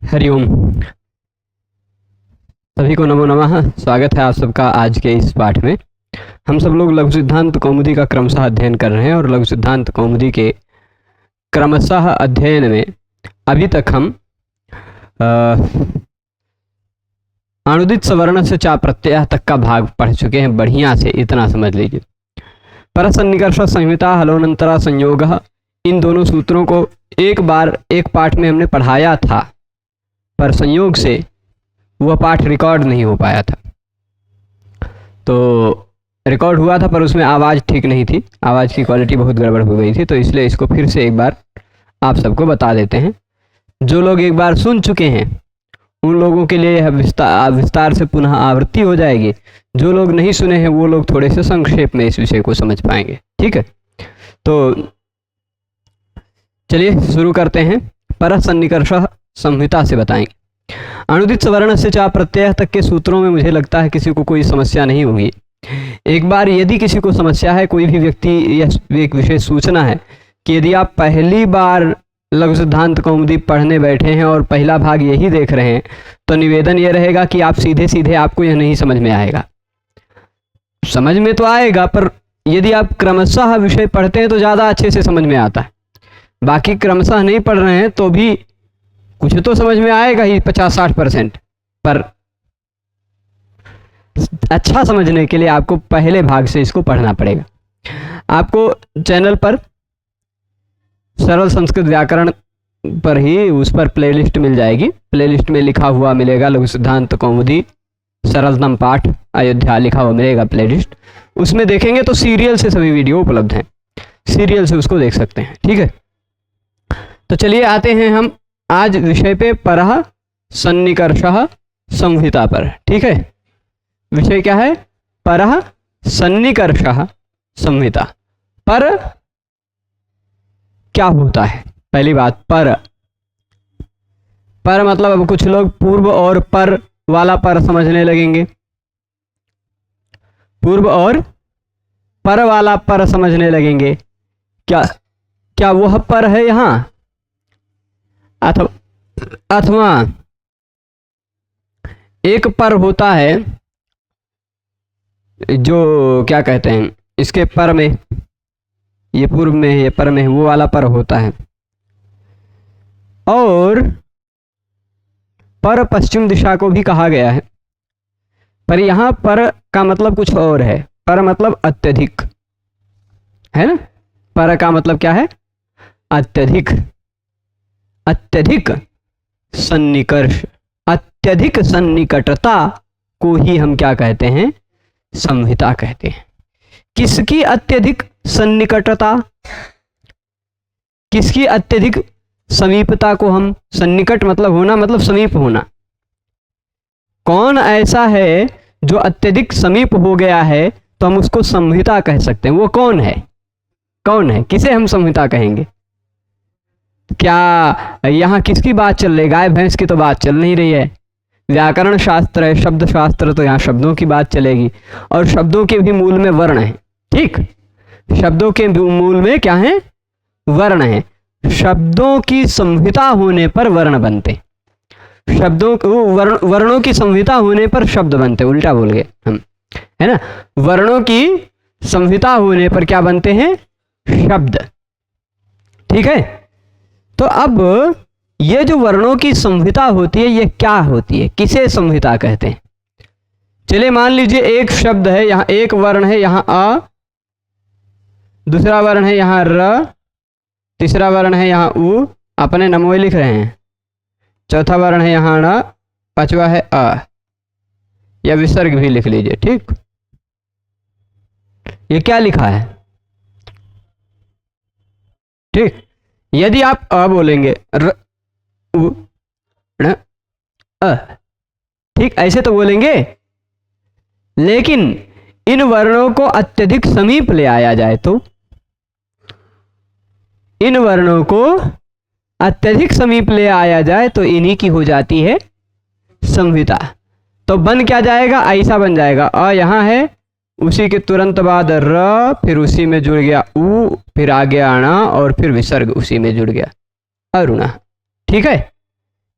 हरिओम। सभी को नमो नमः। स्वागत है आप सबका आज के इस पाठ में। हम सब लोग लघु सिद्धांत कौमुदी का क्रमशः अध्ययन कर रहे हैं और लघु सिद्धांत कौमुदी के क्रमशः अध्ययन में अभी तक हम अनुदित सवर्ण से चा प्रत्यय तक का भाग पढ़ चुके हैं। बढ़िया से इतना समझ लीजिए। परसन्निकर्ष संहिता हलोनंतरा संयोग, इन दोनों सूत्रों को एक बार एक पाठ में हमने पढ़ाया था, पर संयोग से वह पाठ रिकॉर्ड नहीं हो पाया था। तो रिकॉर्ड हुआ था पर उसमें आवाज़ ठीक नहीं थी, आवाज़ की क्वालिटी बहुत गड़बड़ हो गई थी, तो इसलिए इसको फिर से एक बार आप सबको बता देते हैं। जो लोग एक बार सुन चुके हैं उन लोगों के लिए यह विस्तार से पुनः आवृत्ति हो जाएगी। जो लोग नहीं सुने हैं वो लोग थोड़े से संक्षेप में इस विषय को समझ पाएंगे। ठीक है, तो चलिए शुरू करते हैं। परसन्निकर्ष संहिता से बताएंगे। अनुदित सवर्ण से चा प्रत्यय तक के सूत्रों में मुझे लगता है किसी को कोई समस्या नहीं होगी। एक बार यदि किसी को समस्या है, कोई भी व्यक्ति या एक विषय सूचना है कि यदि आप पहली बार लघु सिद्धांत कौमुदी पढ़ने बैठे हैं और पहला भाग यही देख रहे हैं, तो निवेदन यह रहेगा कि आप सीधे सीधे आपको यह नहीं समझ में आएगा। समझ में तो आएगा, पर यदि आप क्रमशः विषय पढ़ते हैं तो ज़्यादा अच्छे से समझ में आता है। बाकी क्रमशः नहीं पढ़ रहे हैं तो भी कुछ तो समझ में आएगा ही 50-60%, पर अच्छा समझने के लिए आपको पहले भाग से इसको पढ़ना पड़ेगा। आपको चैनल पर सरल संस्कृत व्याकरण पर ही उस पर प्लेलिस्ट मिल जाएगी। प्लेलिस्ट में लिखा हुआ मिलेगा लघु सिद्धांत कौमुदी सरलतम पाठ अयोध्या लिखा हुआ मिलेगा प्लेलिस्ट। उसमें देखेंगे तो सीरियल से सभी वीडियो उपलब्ध हैं, सीरियल से उसको देख सकते हैं। ठीक है, तो चलिए आते हैं हम आज विषय पे परः सन्निकर्षः संहिता पर। ठीक है, विषय क्या है? परः सन्निकर्षः संहिता। पर क्या होता है? पहली बात, पर मतलब अब कुछ लोग पूर्व और पर वाला पर समझने लगेंगे, पूर्व और पर वाला पर समझने लगेंगे। क्या वह पर है यहाँ, अथवा एक पर होता है जो क्या कहते हैं इसके पर में, ये पूर्व में है ये पर में है, वो वाला पर होता है। और पर पश्चिम दिशा को भी कहा गया है, पर यहाँ पर का मतलब कुछ और है। पर मतलब अत्यधिक है ना। पर का मतलब क्या है? अत्यधिक। अत्यधिक सन्निकर्ष, अत्यधिक सन्निकटता को ही हम क्या कहते हैं? संहिता कहते हैं। किसकी अत्यधिक सन्निकटता, किसकी अत्यधिक समीपता को हम, सन्निकट मतलब होना, मतलब समीप होना। कौन ऐसा है जो अत्यधिक समीप हो गया है तो हम उसको संहिता कह सकते हैं। वो कौन है? कौन है? किसे हम संहिता कहेंगे? क्या यहाँ किसकी बात चल रही है? गाय भैंस की तो बात चल नहीं रही है। व्याकरण शास्त्र है, शब्द शास्त्र, तो यहाँ शब्दों की बात चलेगी। और शब्दों के भी मूल में वर्ण है। ठीक, शब्दों के मूल में क्या है? वर्ण है। शब्दों की संहिता होने पर वर्ण बनते, शब्दों को वर्णों की संहिता होने पर शब्द बनते। उल्टा बोल गए हम, है ना। वर्णों की संहिता होने पर क्या बनते हैं? शब्द। ठीक है, तो अब ये जो वर्णों की संहिता होती है ये क्या होती है, किसे संहिता कहते हैं? चलिए मान लीजिए एक शब्द है, यहाँ एक वर्ण है, यहाँ अ, दूसरा वर्ण है यहाँ र, तीसरा वर्ण है यहाँ उ, अपने नमोए लिख रहे हैं, चौथा वर्ण है यहाँ ण, पांचवा है अ, या विसर्ग भी लिख लीजिए। ठीक, ये क्या लिखा है? ठीक, यदि आप अ बोलेंगे, र उ ण अ, ठीक ऐसे तो बोलेंगे, लेकिन इन वर्णों को अत्यधिक समीप ले आया जाए तो, इन वर्णों को अत्यधिक समीप ले आया जाए तो इन्हीं की हो जाती है संहिता। तो बन क्या जाएगा? ऐसा बन जाएगा, अ यहाँ है, उसी के तुरंत बाद र, फिर उसी में जुड़ गया उ, फिर आ गया ण, और फिर विसर्ग उसी में जुड़ गया अरुणा। ठीक है,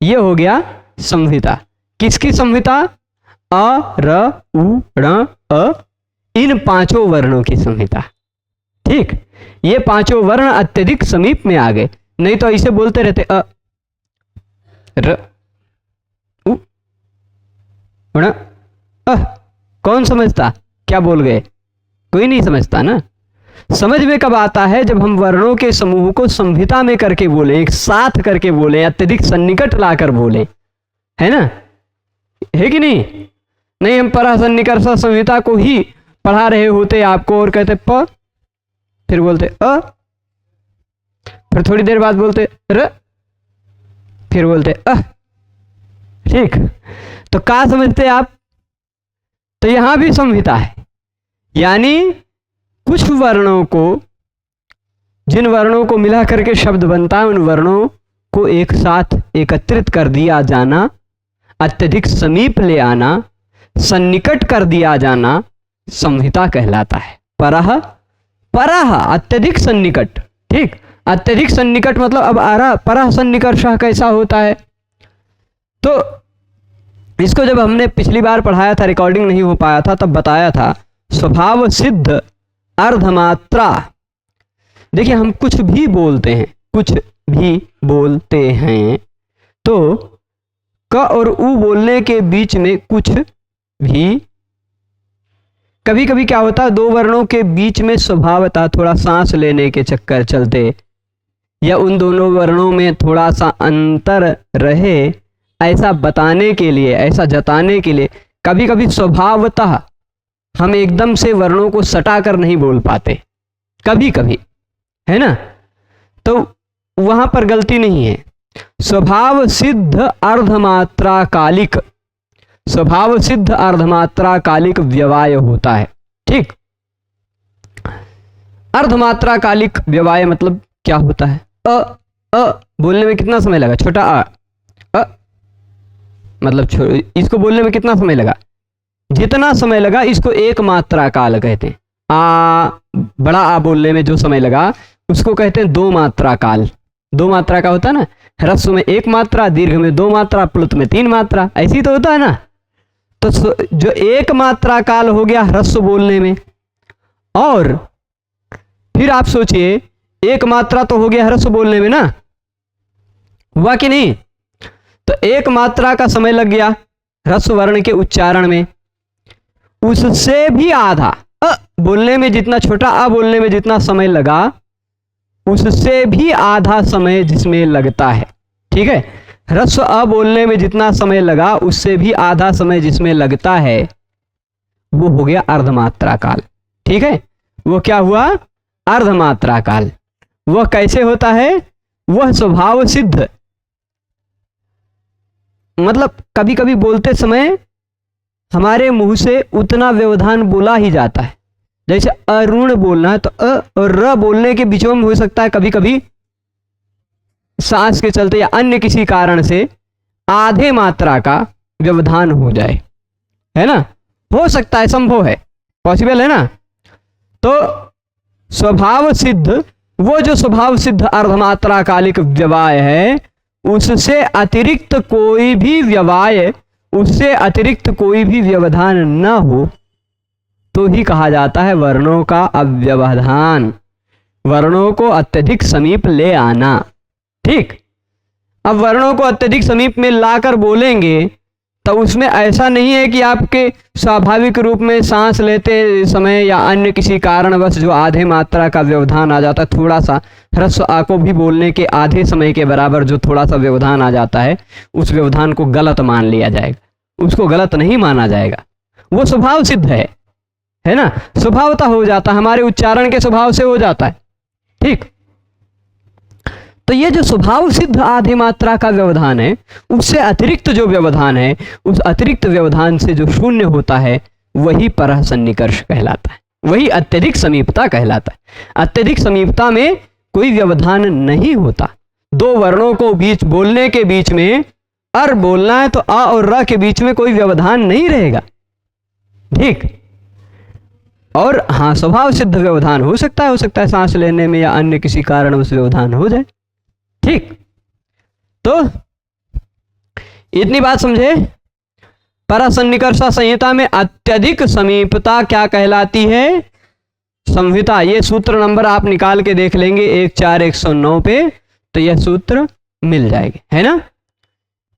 ये हो गया संहिता। किसकी संहिता? अ, र, उ, ण, अ, इन पांचों वर्णों की संहिता। ठीक, ये पांचों वर्ण अत्यधिक समीप में आ गए, नहीं तो ऐसे बोलते रहते अ, र, उ, ण, अ। कौन समझता क्या बोल गए? कोई नहीं समझता ना। समझ में कब आता है? जब हम वर्णों के समूह को संहिता में करके बोले, एक साथ करके बोले, अत्यधिक सन्निकट लाकर बोले, है ना? है कि नहीं? नहीं, हम परा सन्निकर्ष संहिता को ही पढ़ा रहे होते आपको और कहते प, फिर बोलते अ, फिर थोड़ी देर बाद बोलते र, फिर बोलते अ। ठीक, तो क्या समझते आप? तो यहां भी संहिता है, यानी कुछ वर्णों को, जिन वर्णों को मिला करके शब्द बनता है, उन वर्णों को एक साथ एकत्रित कर दिया जाना, अत्यधिक समीप ले आना, सन्निकट कर दिया जाना संहिता कहलाता है। परह, परह अत्यधिक सन्निकट। ठीक, अत्यधिक सन्निकट मतलब अब आ रहा परह सन्निकर्ष कैसा होता है? तो इसको जब हमने पिछली बार पढ़ाया था, रिकॉर्डिंग नहीं हो पाया था, तब बताया था स्वभाव सिद्ध अर्धमात्रा। देखिए, हम कुछ भी बोलते हैं, कुछ भी बोलते हैं, तो क और उ बोलने के बीच में कुछ भी, कभी कभी क्या होता है, दो वर्णों के बीच में स्वभावतः थोड़ा सांस लेने के चक्कर चलते, या उन दोनों वर्णों में थोड़ा सा अंतर रहे, ऐसा बताने के लिए, ऐसा जताने के लिए कभी कभी स्वभावतः हम एकदम से वर्णों को सटाकर नहीं बोल पाते, कभी कभी, है ना? तो वहां पर गलती नहीं है। स्वभाव सिद्ध अर्धमात्रा कालिक, स्वभाव सिद्ध अर्धमात्रा कालिक व्यवाय होता है। ठीक, अर्धमात्रा कालिक व्यवाय मतलब क्या होता है? अ बोलने में कितना समय लगा? छोटा अ मतलब इसको बोलने में कितना समय लगा? जितना समय लगा, इसको एक मात्रा काल कहते हैं। आ, बड़ा आ बोलने में जो समय लगा उसको कहते हैं दो मात्रा काल। दो मात्रा का होता है ना, ह्रस्व में एक मात्रा, दीर्घ में दो मात्रा, प्लुत में तीन मात्रा, ऐसी तो होता है ना। तो जो एक मात्रा काल हो गया ह्रस्व बोलने में, और फिर आप सोचिए एक मात्रा तो हो गया ह्रस्व बोलने में ना, हुआ कि नहीं? तो एक मात्रा का समय लग गया ह्रस्व वर्ण के उच्चारण में, उससे भी आधा अ बोलने में, जितना छोटा अ बोलने में जितना समय लगा, उससे भी आधा समय जिसमें लगता है। ठीक है, ह्रस्व अ बोलने में जितना समय लगा, उससे भी आधा समय जिसमें लगता है, वो हो गया अर्धमात्रा काल। ठीक है, वो क्या हुआ? अर्धमात्रा काल। वह कैसे होता है? वह स्वभाव सिद्ध, मतलब कभी कभी बोलते समय हमारे मुंह से उतना व्यवधान बोला ही जाता है। जैसे अरुण बोलना है तो अ और र बोलने के बीच में हो सकता है कभी कभी सांस के चलते या अन्य किसी कारण से आधे मात्रा का व्यवधान हो जाए, है ना? हो सकता है, संभव है, पॉसिबल है ना? तो स्वभाव सिद्ध, वो जो स्वभाव सिद्ध अर्धमात्रा कालिक व्यवाय है, उससे अतिरिक्त कोई भी व्यवाय, उससे अतिरिक्त कोई भी व्यवधान न हो तो ही कहा जाता है वर्णों का अव्यवधान, वर्णों को अत्यधिक समीप ले आना। ठीक, अब वर्णों को अत्यधिक समीप में लाकर बोलेंगे तो उसमें ऐसा नहीं है कि आपके स्वाभाविक रूप में सांस लेते समय या अन्य किसी कारणवश जो आधे मात्रा का व्यवधान आ जाता है, थोड़ा सा ह्रस्व आ को भी बोलने के आधे समय के बराबर जो थोड़ा सा व्यवधान आ जाता है, उस व्यवधान को गलत मान लिया जाएगा। उसको गलत नहीं माना जाएगा, वो स्वभाव सिद्ध है ना? स्वभावतः हो जाता है, हमारे उच्चारण के स्वभाव से हो जाता है। ठीक, तो ये जो स्वभाव सिद्ध आधे मात्रा का व्यवधान है, उससे अतिरिक्त जो व्यवधान है, उस अतिरिक्त व्यवधान से जो शून्य होता है, वही परह सन्निकर्ष कहलाता है, वही अत्यधिक समीपता कहलाता है। अत्यधिक समीपता में कोई व्यवधान नहीं होता। दो वर्णों को बीच बोलने के बीच में अर बोलना है तो आ और र के बीच में कोई व्यवधान नहीं रहेगा। ठीक, और हाँ, स्वभाव सिद्ध व्यवधान हो सकता है सांस लेने में या अन्य किसी कारण उस व्यवधान हो जाए। ठीक, तो इतनी बात समझे। परसन्निकर्ष संहिता में अत्यधिक समीपता क्या कहलाती है? संहिता। ये सूत्र नंबर आप निकाल के देख लेंगे 14109 पे, तो यह सूत्र मिल जाएगी, है ना।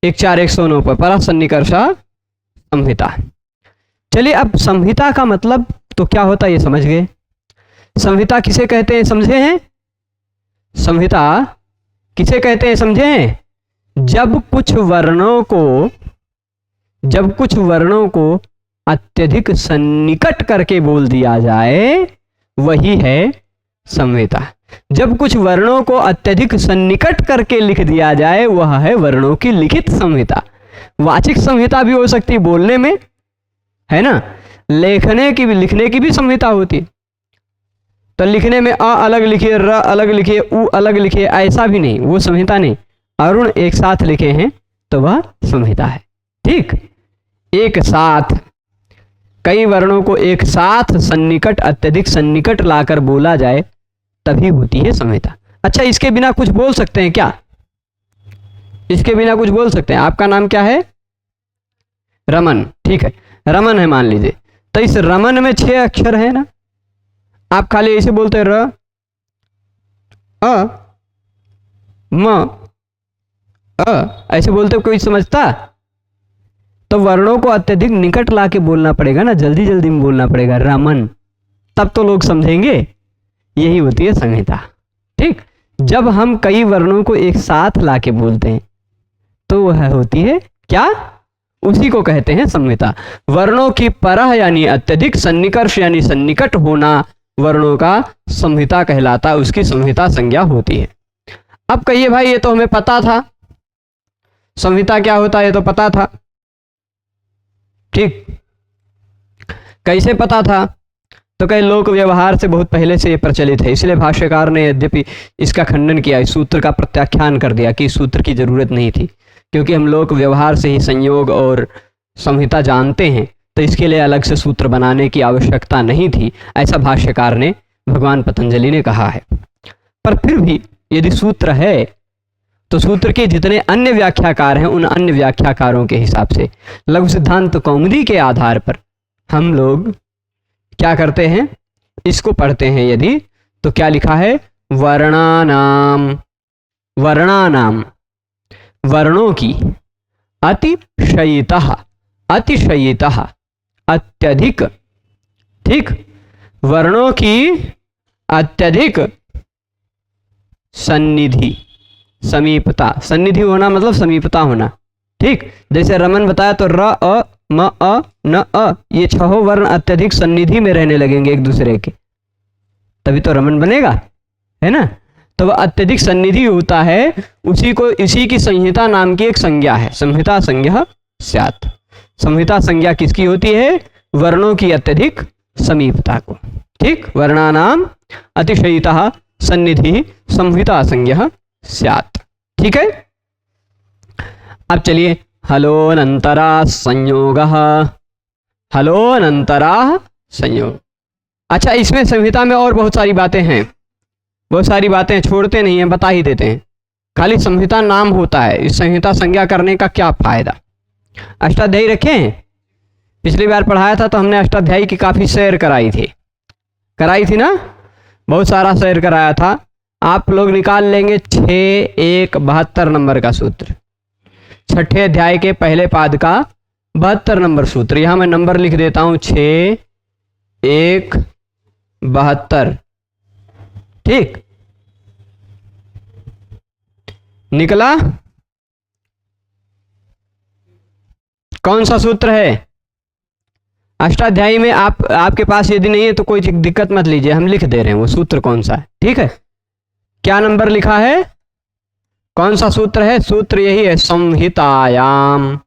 14109 पर परसन्निकर्ष संहिता। चलिए अब संहिता का मतलब तो क्या होता है ये समझ गए। संहिता किसे कहते हैं समझे हैं? संहिता किसे कहते हैं समझे हैं? जब कुछ वर्णों को अत्यधिक सन्निकट करके बोल दिया जाए वही है संहिता। जब कुछ वर्णों को अत्यधिक सन्निकट करके लिख दिया जाए वह है वर्णों की लिखित संहिता। वाचिक संहिता भी हो सकती है बोलने में, है ना। लिखने की भी संहिता होती है। तो लिखने में अ अलग लिखिए, र अलग लिखिए, उ अलग लिखिए, ऐसा भी नहीं, वो संहिता नहीं। अरुण एक साथ लिखे हैं तो वह संहिता है। ठीक, एक साथ कई वर्णों को एक साथ सन्निकट, अत्यधिक सन्निकट लाकर बोला जाए तभी होती है संहिता। अच्छा, इसके बिना कुछ बोल सकते हैं क्या? इसके बिना कुछ बोल सकते हैं? आपका नाम क्या है? रमन। ठीक है, रमन है मान लीजिए। तो इस रमन में 6 अक्षर है ना। आप खाली ऐसे बोलते हैं र, अ, म, अ, ऐसे बोलते कोई समझता? तो वर्णों को अत्यधिक निकट लाके बोलना पड़ेगा ना, जल्दी जल्दी में बोलना पड़ेगा रमन, तब तो लोग समझेंगे। यही होती है संहिता। ठीक, जब हम कई वर्णों को एक साथ लाके बोलते हैं तो वह होती है क्या? उसी को कहते हैं संहिता। वर्णों की परह यानी अत्यधिक सन्निकर्ष यानी सन्निकट होना वर्णों का संहिता कहलाता, उसकी संहिता संज्ञा होती है। अब कहिए भाई ये तो हमें पता था, संहिता क्या होता है ये तो पता था। ठीक, कैसे पता था? तो कई लोक व्यवहार से बहुत पहले से ये प्रचलित है, इसलिए भाष्यकार ने यद्यपि इसका खंडन किया, इस सूत्र का प्रत्याख्यान कर दिया कि इस सूत्र की जरूरत नहीं थी, क्योंकि हम लोक व्यवहार से ही संयोग और संहिता जानते हैं, तो इसके लिए अलग से सूत्र बनाने की आवश्यकता नहीं थी, ऐसा भाष्यकार ने, भगवान पतंजलि ने कहा है। पर फिर भी यदि सूत्र है तो सूत्र के जितने अन्य व्याख्याकार हैं उन अन्य व्याख्याकारों के हिसाब से लघु सिद्धांत कौमुदी के आधार पर हम लोग क्या करते हैं, इसको पढ़ते हैं। यदि तो क्या लिखा है? वर्णानाम, वर्णानाम वर्णों की अतिशयितः, अतिशयितः अत्यधिक। ठीक, वर्णों की अत्यधिक सन्निधि, समीपता, सन्निधि होना मतलब समीपता होना। ठीक, जैसे रमन बताया तो र, अ, म, अ, न, अ, ये 6 वर्ण अत्यधिक सन्निधि में रहने लगेंगे एक दूसरे के, तभी तो रमन बनेगा, है ना। तो वह अत्यधिक सन्निधि होता है, उसी को, इसी की संहिता नाम की एक संज्ञा है, संहिता संज्ञा स्यात्। संहिता संज्ञा किसकी होती है? वर्णों की अत्यधिक समीपता को। ठीक, वर्णानाम अतिशयितः सन्निधि संहिता संज्ञा स्यात्। ठीक है। अब चलिए, हलोनंतरा संयोगः, हलोनंतरा संयोग। अच्छा, इसमें संहिता में और बहुत सारी बातें हैं, बहुत सारी बातें छोड़ते नहीं हैं, बता ही देते हैं। खाली संहिता नाम होता है, इस संहिता संज्ञा करने का क्या फायदा? अष्टाध्यायी रखे हैं? पिछली बार पढ़ाया था तो हमने अष्टाध्यायी की काफ़ी सैर कराई थी ना, बहुत सारा सैर कराया था। आप लोग निकाल लेंगे 6-1-72 नंबर का सूत्र, 6ठे अध्याय के पहले पाद का 72 नंबर सूत्र। यहां मैं नंबर लिख देता हूं 6-1-72। ठीक, निकला? कौन सा सूत्र है? अष्टाध्यायी में आपके पास यदि नहीं है तो कोई दिक्कत मत लीजिए, हम लिख दे रहे हैं वो सूत्र कौन सा है। ठीक है, क्या नंबर लिखा है? कौन सा सूत्र है? सूत्र यही है, संहितायाम।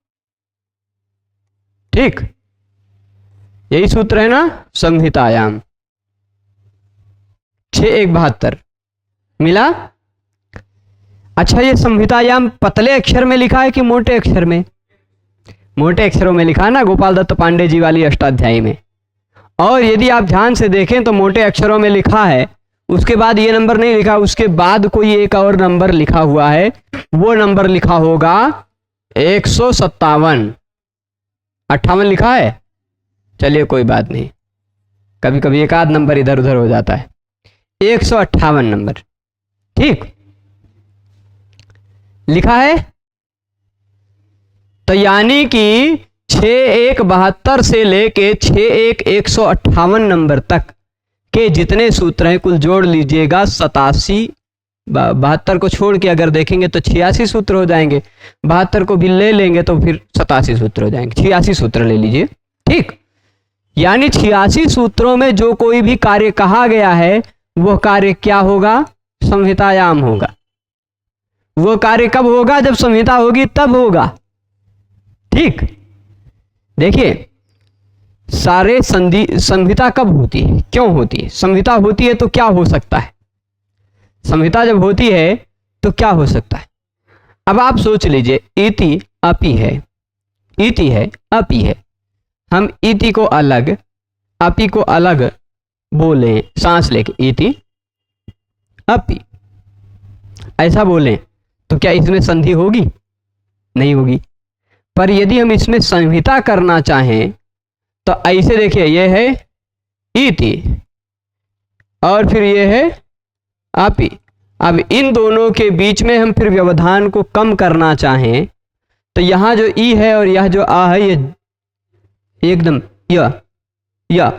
ठीक, यही सूत्र है ना, संहितायाम। 6-1-72 मिला? अच्छा, ये संहितायाम पतले अक्षर में लिखा है कि मोटे अक्षर में? मोटे अक्षरों में लिखा है ना, गोपाल दत्त पांडे जी वाली अष्टाध्यायी में। और यदि आप ध्यान से देखें तो मोटे अक्षरों में लिखा है, उसके बाद ये नंबर नहीं लिखा, उसके बाद कोई एक और नंबर लिखा हुआ है, वो नंबर लिखा होगा 157, 58 लिखा है, चलिए कोई बात नहीं, कभी कभी एक आध नंबर इधर उधर हो जाता है। 158 नंबर, ठीक लिखा है। तो यानी कि 6172 से लेके 158 नंबर तक के जितने सूत्र हैं कुल जोड़ लीजिएगा 87, 72 को छोड़ के अगर देखेंगे तो 86 सूत्र हो जाएंगे, 72 को भी ले लेंगे तो फिर 87 सूत्र हो जाएंगे, 86 सूत्र ले लीजिए, ठीक। यानी 86 सूत्रों में जो कोई भी कार्य कहा गया है वह कार्य क्या होगा, संहितायाम होगा। वो कार्य कब होगा, जब संहिता होगी तब होगा, ठीक। देखिए सारे संहिता कब होती है, क्यों होती है, संहिता होती है तो क्या हो सकता है, संहिता जब होती है तो क्या हो सकता है। अब आप सोच लीजिए, इति अपि है, इति है अपि है, हम इति को अलग अपि को अलग बोलें सांस लेके, इति अपि ऐसा बोलें तो क्या इसमें संधि होगी, नहीं होगी। पर यदि हम इसमें संहिता करना चाहें तो ऐसे देखिए, ये है इति और फिर ये है अपि। अब इन दोनों के बीच में हम फिर व्यवधान को कम करना चाहें तो यहाँ जो ई है और यह जो आ है ये एकदम या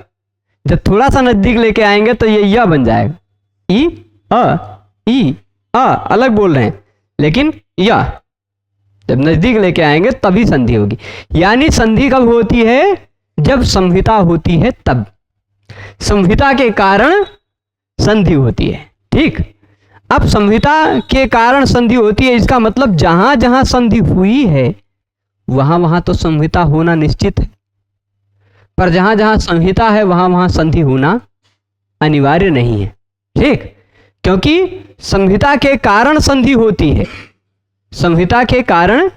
जब थोड़ा सा नजदीक लेके आएंगे तो ये या बन जाएगा, ई आ अलग बोल रहे हैं लेकिन या जब नजदीक लेके आएंगे तभी संधि होगी। यानी संधि कब होती है, जब संहिता होती है तब, संहिता के कारण संधि होती है, ठीक। अब संहिता के कारण संधि होती है, इसका मतलब जहां जहां संधि हुई है वहां वहां तो संहिता होना निश्चित है, पर जहां जहां संहिता है वहां वहां संधि होना अनिवार्य नहीं है, ठीक। क्योंकि संहिता के कारण संधि होती है, संहिता के कारण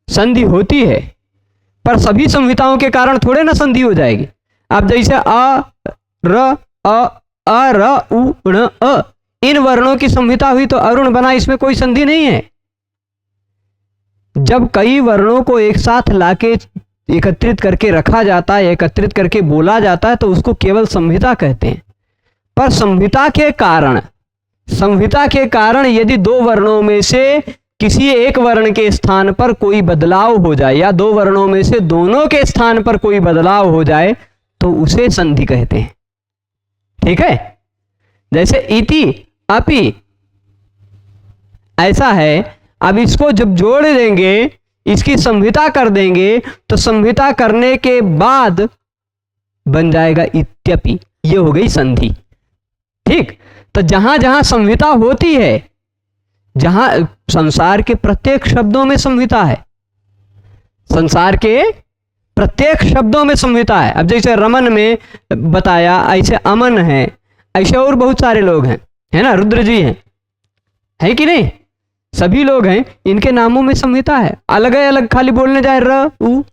संधि होती है, पर सभी संहिताओं के कारण थोड़े ना संधि हो जाएगी। अब जैसे अ र उ ण अ, इन वर्णों की संहिता हुई तो अरुण बना, इसमें कोई संधि नहीं है। जब कई वर्णों को एक साथ लाके एकत्रित करके रखा जाता है, एकत्रित करके बोला जाता है तो उसको केवल संहिता कहते हैं। पर संहिता के कारण यदि दो वर्णों में से किसी एक वर्ण के स्थान पर कोई बदलाव हो जाए या दो वर्णों में से दोनों के स्थान पर कोई बदलाव हो जाए तो उसे संधि कहते हैं, ठीक है। जैसे इति अपि ऐसा है। अब इसको जब जोड़ देंगे, इसकी संहिता कर देंगे तो संहिता करने के बाद बन जाएगा इत्यपि, ये हो गई संधि, ठीक। तो जहां जहां संहिता होती है, जहां संसार के प्रत्येक शब्दों में संहिता है, संसार के प्रत्येक शब्दों में संहिता है। अब जैसे रमन में बताया, ऐसे अमन है, ऐसे और बहुत सारे लोग हैं, है ना, रुद्र जी हैं, है कि नहीं, सभी लोग हैं, इनके नामों में संहिता है। अलग अलग खाली बोलने जाए र उ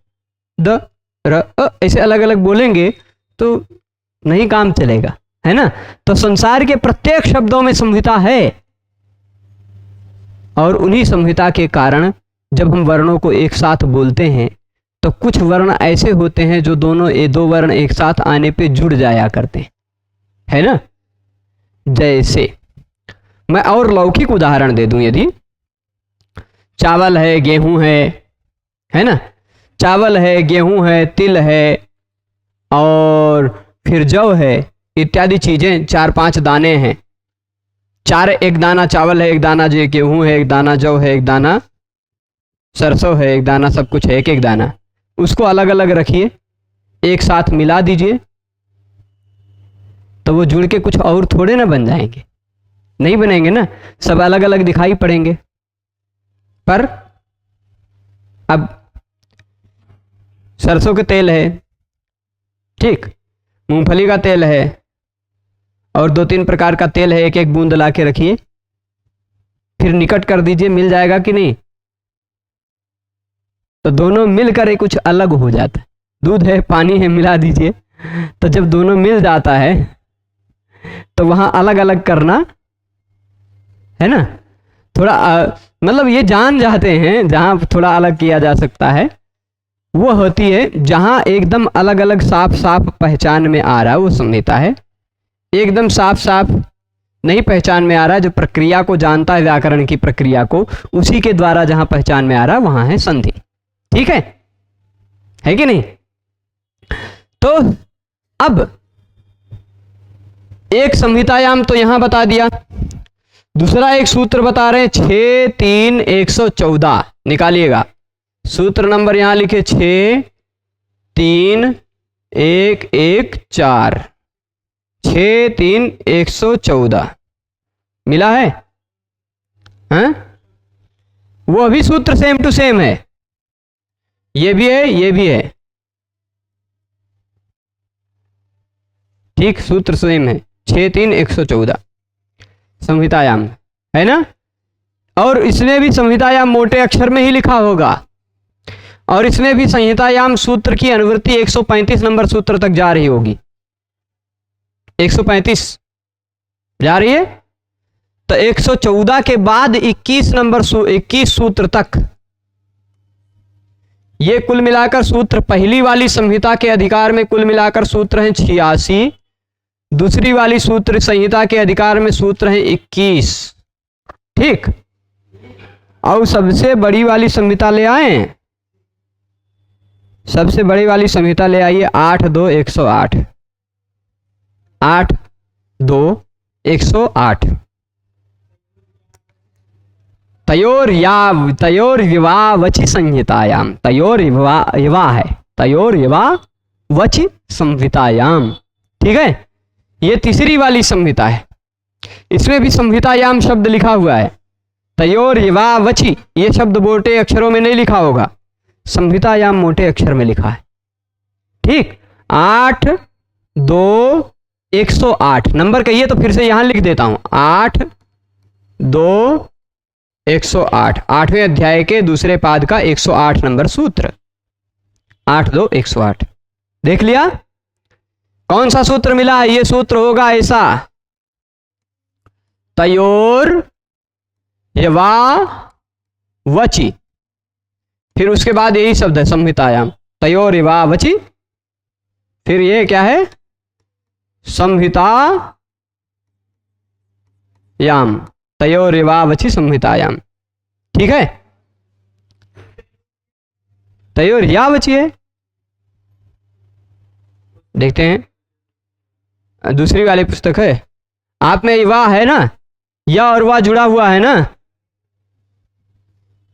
द र अ, ऐसे अलग अलग बोलेंगे तो नहीं काम चलेगा, है ना। तो संसार के प्रत्येक शब्दों में संहिता है और उन्हीं संहिता के कारण जब हम वर्णों को एक साथ बोलते हैं तो कुछ वर्ण ऐसे होते हैं जो दोनों दो वर्ण एक साथ आने पे जुड़ जाया करते हैं, है ना। जैसे मैं और लौकिक उदाहरण दे दूं, यदि चावल है, गेहूं है ना, चावल है, गेहूं है, तिल है और फिर जौ है, इत्यादि चीजें, 4-5 दाने हैं, एक दाना चावल है, एक दाना जो गेहूं है, एक दाना जौ है, एक दाना सरसों है, एक दाना सब कुछ है, एक दाना, उसको अलग अलग रखिए, एक साथ मिला दीजिए तो वो जुड़ के कुछ और थोड़े ना बन जाएंगे, नहीं बनेंगे ना, सब अलग अलग दिखाई पड़ेंगे। पर अब सरसों का तेल है, ठीक, मूंगफली का तेल है और 2-3 प्रकार का तेल है, एक एक बूंद ला के रखिए, फिर निकट कर दीजिए, मिल जाएगा कि नहीं। तो दोनों मिलकर कुछ अलग हो जाता है। दूध है, पानी है, मिला दीजिए, तो जब दोनों मिल जाता है तो वहां अलग अलग करना, है ना। थोड़ा मतलब ये जान जाते हैं जहाँ थोड़ा अलग किया जा सकता है, वो होती है जहाँ एकदम अलग अलग साफ साफ पहचान में आ रहा है, वो संहिता है। एकदम साफ साफ नहीं पहचान में आ रहा है, जो प्रक्रिया को जानता है, व्याकरण की प्रक्रिया को, उसी के द्वारा जहाँ पहचान में आ रहा है वहाँ है संधि। ठीक है कि नहीं? तो अब एक संहितायाम तो यहां बता दिया, दूसरा एक सूत्र बता रहे हैं 6-3-114। निकालिएगा सूत्र नंबर यहां लिखे 6-3-1-1-4। 6-3-114 मिला है? हैं? वो भी सूत्र सेम टू सेम है, ये भी है ये भी है, ठीक, सूत्र सेम है 6-3-114 संहितायाम, है ना? और इसमें भी संहितायाम मोटे अक्षर में ही लिखा होगा, और इसमें भी संहितायाम सूत्र की अनुवृत्ति 135 नंबर सूत्र तक जा रही होगी। 135 जा रही है, तो 114 के बाद 21 सूत्र तक, ये कुल मिलाकर सूत्र पहली वाली संहिता के अधिकार में कुल मिलाकर सूत्र हैं 86, दूसरी वाली सूत्र संहिता के अधिकार में सूत्र हैं 21। ठीक, और सबसे बड़ी वाली संहिता ले आए, सबसे बड़ी वाली संहिता ले आइए 8-2-108। 8-2-108 तयोर विवावचि संहितायाम, तयोर विवा है, तयोर विवावचि संहितायाम। ठीक है, ये तीसरी वाली संहिता है, इसमें भी संहितायाम शब्द लिखा हुआ है। तयोर विवावचि ये शब्द मोटे अक्षरों में नहीं लिखा होगा, संहितायाम मोटे अक्षर में लिखा है। ठीक, 8-2-108 नंबर कहिए तो फिर से यहां लिख देता हूं, 8-2-108 8वें अध्याय के दूसरे पाद का 108 नंबर सूत्र, 8-2-108। देख लिया कौन सा सूत्र मिला? ये सूत्र होगा ऐसा, तयोर विवावचि, फिर उसके बाद यही शब्द है संहितायाम, तयोर विवावचि, फिर ये क्या है? संहितायाम, तयोर विवावचि संहितायाम। ठीक है, तयोर विवावचि है। देखते हैं, दूसरी वाली पुस्तक है, आप में वाह है ना, या और वाह जुड़ा हुआ है ना,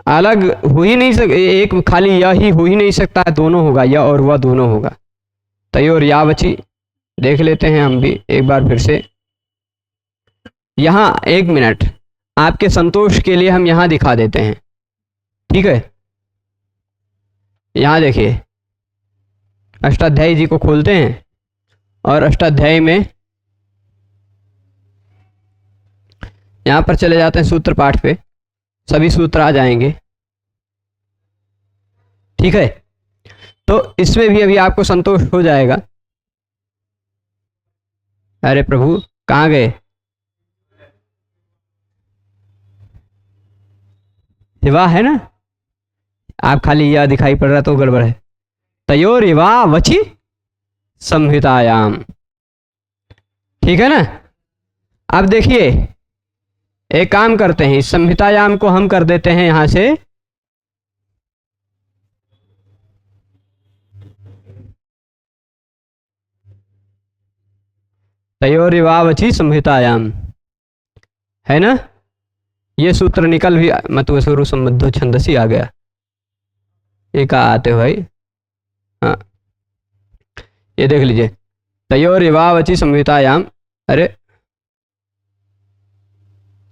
अलग हो ही नहीं सकता, एक खाली यह ही हो ही नहीं सकता है, दोनों होगा, या और वह दोनों होगा। तयोर विवावचि देख लेते हैं हम भी एक बार फिर से। यहां 1 मिनट आपके संतोष के लिए हम यहां दिखा देते हैं। ठीक है, यहां देखिए, अष्टाध्यायी जी को खोलते हैं और अष्टाध्यायी में यहां पर चले जाते हैं सूत्र पाठ पे, सभी सूत्र आ जाएंगे। ठीक है, तो इसमें भी अभी आपको संतोष हो जाएगा। अरे प्रभु कहाँ गए? विवाह है ना, आप खाली यह दिखाई पड़ रहा तो गड़बड़ है। तयोर विवावचि संहितायाम। ठीक है ना? अब देखिए, एक काम करते हैं, इस संहितायाम को हम कर देते हैं यहां से तयोर विवावचि संहितायाम, है ना? ये सूत्र निकल भी मतलब शुरू संबद्धो छंदसी आ गया। ये कहा आते हो भाई? हाँ, ये देख लीजिए, तयोर विवावचि संहितायाम। अरे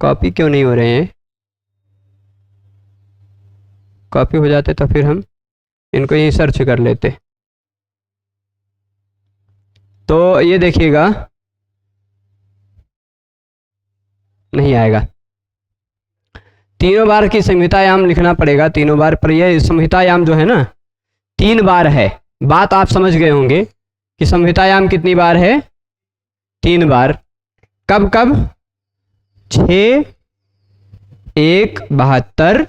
कॉपी क्यों नहीं हो रहे हैं? कॉपी हो जाते तो फिर हम इनको यहीं सर्च कर लेते। तो ये देखिएगा, नहीं आएगा, तीनों बार की संहितायाम लिखना पड़ेगा, तीनों बार। पर यह संहितायाम जो है ना 3 बार है। बात आप समझ गए होंगे कि संहितायाम कितनी बार है? 3 बार। कब कब? 6, 1 72,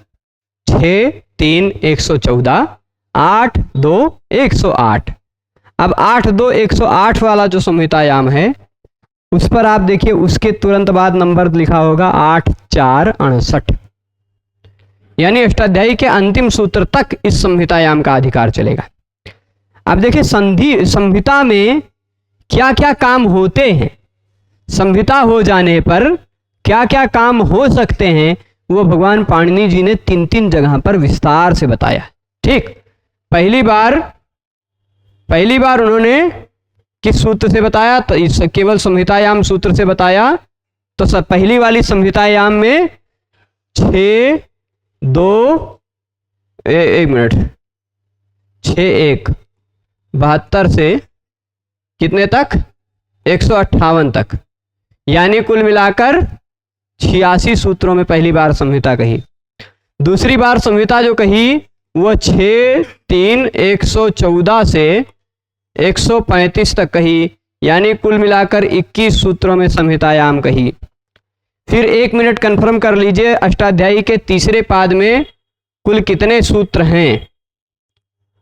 6 3 114, 8 2 108। अब 8 2 108 वाला जो संहितायाम है उस पर आप देखिए, उसके तुरंत बाद नंबर लिखा होगा 8 4 68, यानी अष्टाध्यायी के अंतिम सूत्र तक इस संहितायाम का अधिकार चलेगा। अब देखिए संहिता में क्या क्या काम होते हैं, संहिता हो जाने पर क्या क्या काम हो सकते हैं, वो भगवान पाणिनि जी ने 3 जगह पर विस्तार से बताया। ठीक, पहली बार उन्होंने किस सूत्र से बताया? तो इस केवल संहितायाम सूत्र से बताया। तो सब पहली वाली संहितायाम में 6 2 1 मिनट 6 1 72 से कितने तक? 158 तक, यानी कुल मिलाकर 86 सूत्रों में पहली बार संहिता कही। दूसरी बार संहिता जो कही वो 6 3 114 से 135 तक कही, यानी कुल मिलाकर 21 सूत्रों में संहितायाम कही। फिर 1 मिनट कंफर्म कर लीजिए, अष्टाध्यायी के तीसरे पाद में कुल कितने सूत्र हैं?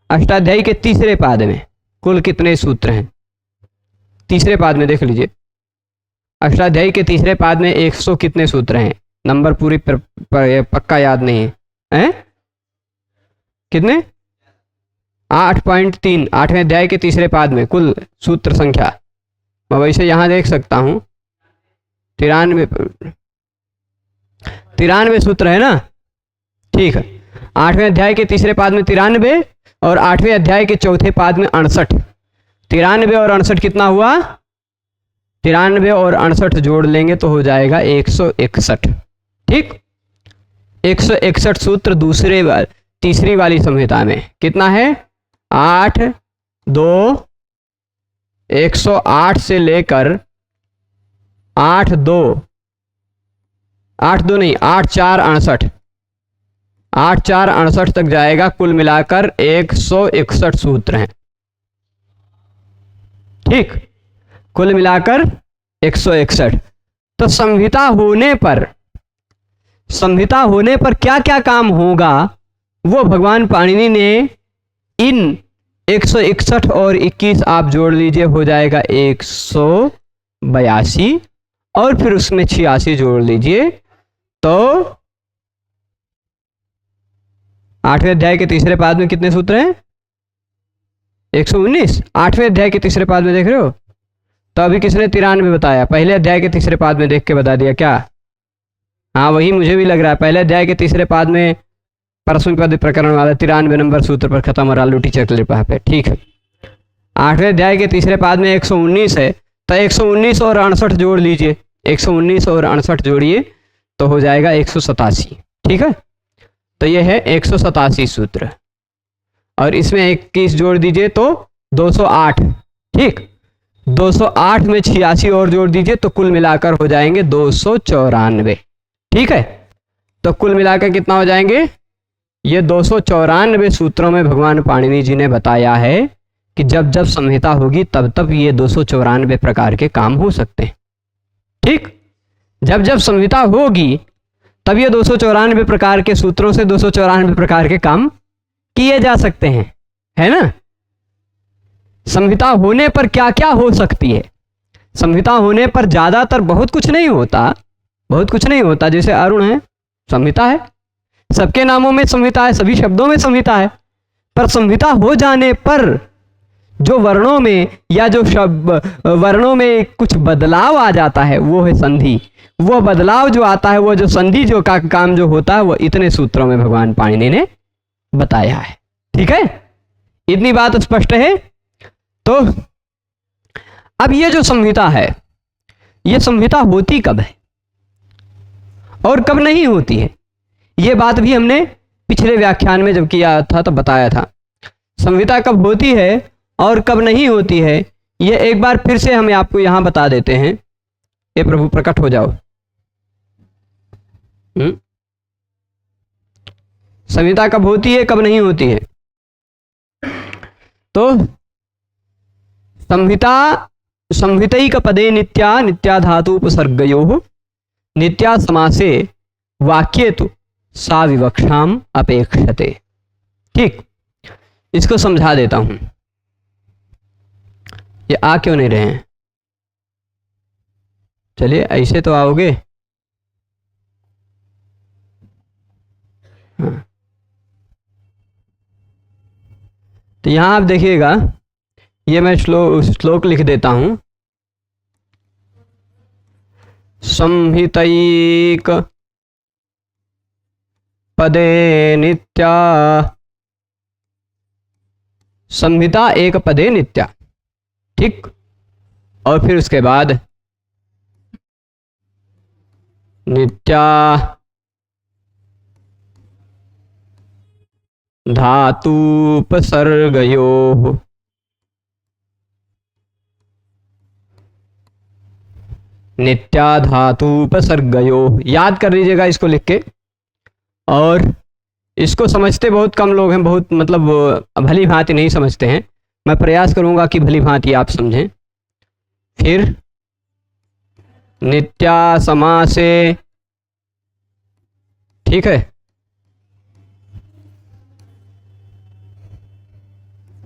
अष्टाध्यायी के तीसरे पाद में कुल कितने सूत्र हैं? तीसरे पाद में देख लीजिए, अष्टाध्यायी के तीसरे पाद में 100 कितने सूत्र हैं? नंबर पूरी पक्का याद नहीं है, हैं? कितने? 8.3, 8वें अध्याय के तीसरे पाद में कुल सूत्र संख्या। मैं वैसे यहां देख सकता हूं 93 सूत्र है ना। ठीक है, 8वें अध्याय के तीसरे पाद में 93 और 8वें अध्याय के चौथे पाद में 68। 93 और 68 कितना हुआ? 93 और 68 जोड़ लेंगे तो हो जाएगा 161। ठीक, 161 सूत्र तीसरी वाली संहिता में कितना है? 8 2 108 से लेकर 8 4 68 तक जाएगा। कुल मिलाकर 161 सूत्र हैं। ठीक, कुल मिलाकर 161। तो संहिता होने पर क्या क्या काम होगा वो भगवान पाणिनि ने इन 161 और 21 आप जोड़ लीजिए, हो जाएगा 182, और फिर उसमें 86 जोड़ लीजिए तो 8वें अध्याय के तीसरे पाद में कितने सूत्र हैं? 119। 8वें अध्याय के तीसरे पाद में देख रहे हो? तो अभी किसने 93 बताया? पहले अध्याय के तीसरे पाद में देख के बता दिया क्या? हाँ, वही मुझे भी लग रहा है। पहले अध्याय के तीसरे पाद में परस्मैपद प्रकरण वाला 93 नंबर सूत्र पर खत्म हो रहा, लूटी चकले पे। ठीक है, 8वें अध्याय के तीसरे पाद में 119 है, तो 119 और 68 जोड़ लीजिए, 119 और 68 जोड़िए तो हो जाएगा 187। ठीक है, तो ये है 187 सूत्र, और इसमें 21 जोड़ दीजिए तो 208। ठीक, 208 में 86 और जोड़ दीजिए तो कुल मिलाकर हो जाएंगे 294। ठीक है, तो कुल मिलाकर कितना हो जाएंगे? ये 294 सूत्रों में भगवान पाणिनि जी ने बताया है कि जब जब संहिता होगी तब तब ये 294 प्रकार के काम हो सकते हैं। ठीक, जब जब संहिता होगी तब ये 294 प्रकार के सूत्रों से 294 प्रकार के काम किए जा सकते हैं, है ना। संहिता होने पर क्या क्या हो सकती है? संहिता होने पर ज्यादातर बहुत कुछ नहीं होता। जैसे अरुण है, संहिता है, सबके नामों में संहिता है, सभी शब्दों में संहिता है। पर संहिता हो जाने पर जो वर्णों में या जो वर्णों में कुछ बदलाव आ जाता है वो है संधि। वो बदलाव जो आता है, वो जो संधि जो का काम जो होता है, वो इतने सूत्रों में भगवान पाणिनि ने बताया है। ठीक है, इतनी बात स्पष्ट है। तो अब ये जो संहिता है, ये संहिता होती कब है और कब नहीं होती है, ये बात भी हमने पिछले व्याख्यान में जब किया था तो बताया था। संहिता कब होती है और कब नहीं होती है, ये एक बार फिर से हम आपको यहां बता देते हैं। ये प्रभु प्रकट हो जाओ। संहिता कब होती है, कब नहीं होती है? तो संहितैक पदे नित्या धातु उपसर्गयोः नित्या समासे वाक्ये तु सा विवक्षाम अपेक्षते। ठीक, इसको समझा देता हूं। ये आ क्यों नहीं रहे हैं? चलिए ऐसे तो आओगे। हाँ। तो यहां आप देखिएगा, ये मैं श्लोक लिख देता हूं। संहितैक पदे नित्या, संहिता एक पदे नित्या। ठीक, और फिर उसके बाद नित्या धातुपसर्गयोः, नित्या धातुपसर्गयोः। याद कर लीजिएगा इसको लिख के। और इसको समझते बहुत कम लोग हैं, बहुत मतलब भली भांति नहीं समझते हैं। मैं प्रयास करूंगा कि भली भांति आप समझें। फिर नित्या समासे, ठीक है,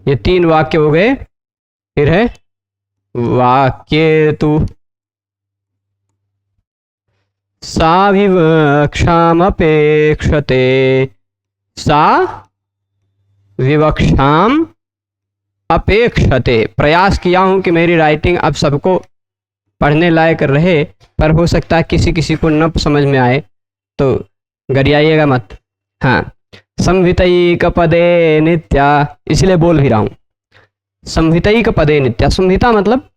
ये 3 वाक्य हो गए। फिर है वाक्ये तु सा विवक्षाम अपेक्षते, सा विवक्षाम अपेक्षते। प्रयास किया हूं कि मेरी राइटिंग अब सबको पढ़ने लायक रहे, पर हो सकता है किसी किसी को न समझ में आए, तो गरियाइएगा मत। हाँ, संहितैक पदे नित्या, इसलिए बोल भी रहा हूं। संहितैक पदे नित्या, संहिता मतलब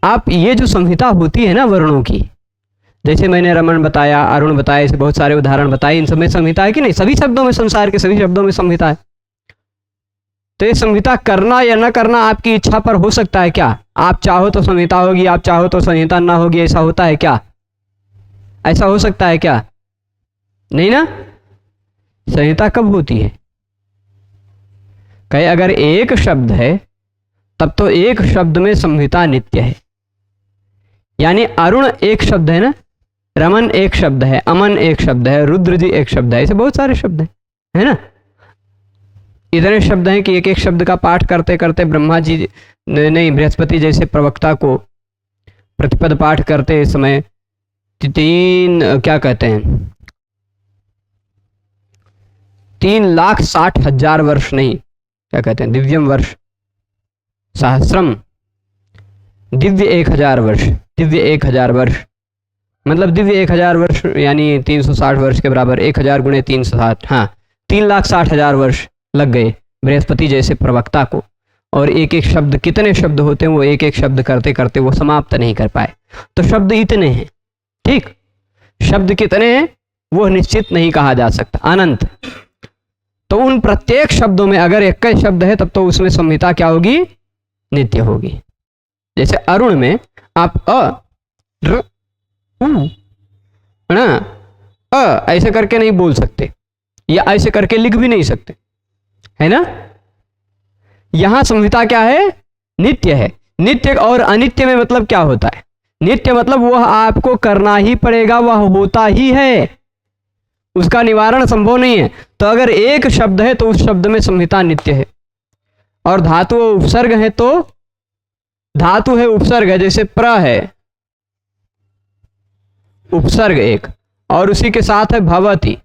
आप ये जो संहिता होती है ना वर्णों की, जैसे मैंने रमन बताया, अरुण बताया, ऐसे बहुत सारे उदाहरण बताए, इन सब में संहिता है कि नहीं? सभी शब्दों में, संसार के सभी शब्दों में संहिता है। तो ये संहिता करना या न करना आपकी इच्छा पर हो सकता है क्या? आप चाहो तो संहिता होगी, आप चाहो तो संहिता ना होगी, ऐसा होता है क्या? ऐसा हो सकता है क्या? नहीं ना। संहिता कब होती है? कहे अगर एक शब्द है तब तो एक शब्द में संहिता नित्य है। यानी अरुण एक शब्द है ना, रमन एक शब्द है, अमन एक शब्द है, रुद्र जी एक शब्द है, ऐसे बहुत सारे शब्द हैं, है ना। इतने शब्द हैं कि एक एक शब्द का पाठ करते करते ब्रह्मा जी नहीं, बृहस्पति जैसे प्रवक्ता को प्रतिपद पाठ करते समय 3,60,000 वर्ष नहीं, क्या कहते हैं, दिव्यम वर्ष सहस्रम, दिव्य 1,000 वर्ष, दिव्य 1,000 वर्ष मतलब दिव्य 1,000 वर्ष यानी 360 वर्ष के बराबर। 1,000 गुणे 360, हाँ, 3,60,000 वर्ष लग गए बृहस्पति जैसे प्रवक्ता को। और एक एक शब्द, कितने शब्द होते हैं, वो एक एक शब्द करते करते वो समाप्त नहीं कर पाए। तो शब्द इतने हैं, ठीक, शब्द कितने हैं वो निश्चित नहीं कहा जा सकता, अनंत। तो उन प्रत्येक शब्दों में अगर एक ही शब्द है तब तो उसमें संहिता क्या होगी? नित्य होगी। जैसे अरुण में आप ऐसे करके नहीं बोल सकते, या ऐसे करके लिख भी नहीं सकते, है ना। यहां संहिता क्या है? नित्य है। नित्य और अनित्य में मतलब क्या होता है? नित्य मतलब वह आपको करना ही पड़ेगा, वह होता ही है, उसका निवारण संभव नहीं है। तो अगर एक शब्द है तो उस शब्द में संहिता नित्य है। और धातु उपसर्ग है तो धातु है, उपसर्ग है, जैसे प्र है, उपसर्ग एक, और उसी के साथ है भवति।